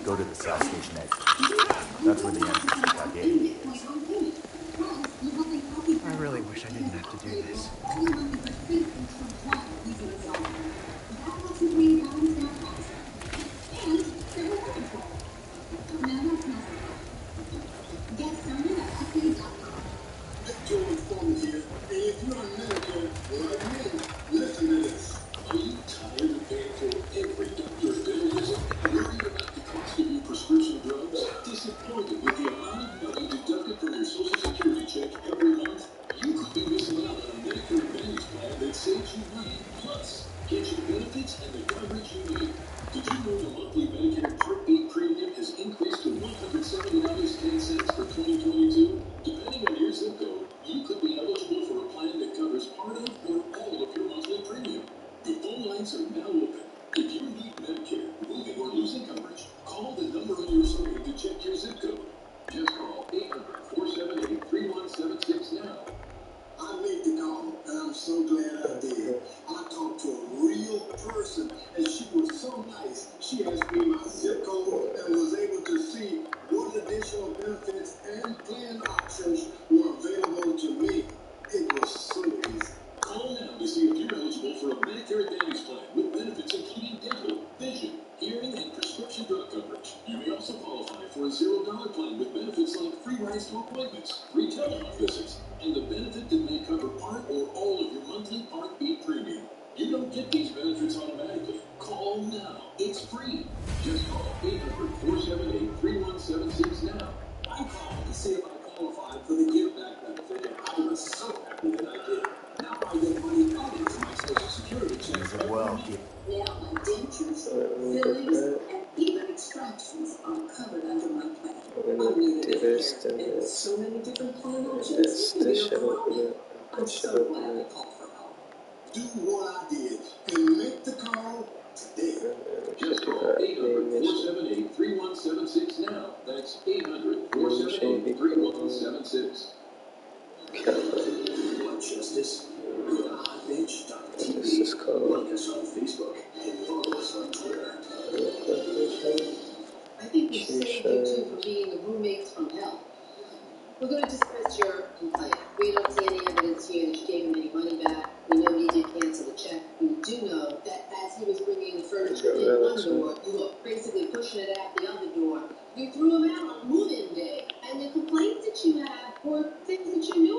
Go to the South Station exit. That's where the entrance to that gate is. I really wish I didn't have to do this. George Foreman here, and if you're on Medicare, like me, listen to this. Are you tired of paying for every doctor's bill visit? Worried about the cost of your prescription drugs? Disappointed with the amount of money deducted from your Social Security check every month? You could be missing out on a Medicare Advantage plan that saves you money. Plus, get your benefits and the coverage you need. Did you know the monthly Medicare Part B premium has increased to $170.10 for 2022? Depending on your zip code, you could be eligible for a plan that covers part of or all of your monthly premium. The phone lines are now open. If you need Medicare, moving or losing coverage, call the number on your screen to check your zip code. Just call 800-478-3176 now. I made the call, and I'm so glad I did. I talked to a real person, and she was so nice. She asked me my zip code and was able to see what additional benefits and plan options were available to me. It was so easy. Call now to see if you're eligible for a Medicare Advantage plan with benefits including dental, vision, hearing, and prescription drug coverage. You may also qualify for a $0 plan with benefits like free rides to appointments, free telehealth visits, and the benefit that may cover part or all of your monthly Part B premium. You don't get these benefits automatically. Call now. It's free. Just call 800-478-3176 now. I called to see if I qualified for the give back benefit, and I was so happy that I did. Now I get money out into my Social Security check. Use it well, kid. Now my dentures, fillings, and even extractions are covered under my plan. And so many different plan options. I'm so glad I called for help. Do what I did and make the call today. Just call 800-478-3176 now. That's 800-478-3176. Want justice? Go to hotbench.tv. This is called. Like us on Facebook and follow us on Twitter. I think we've saved you two from being the roommates from hell. We're going to dismiss your complaint. We don't see any evidence here that you gave him any money back. We know he did cancel the check. We do know that as he was bringing furniture in one door, you were basically pushing it out the other door. You threw him out on move-in day, and the complaints that you had were things that you knew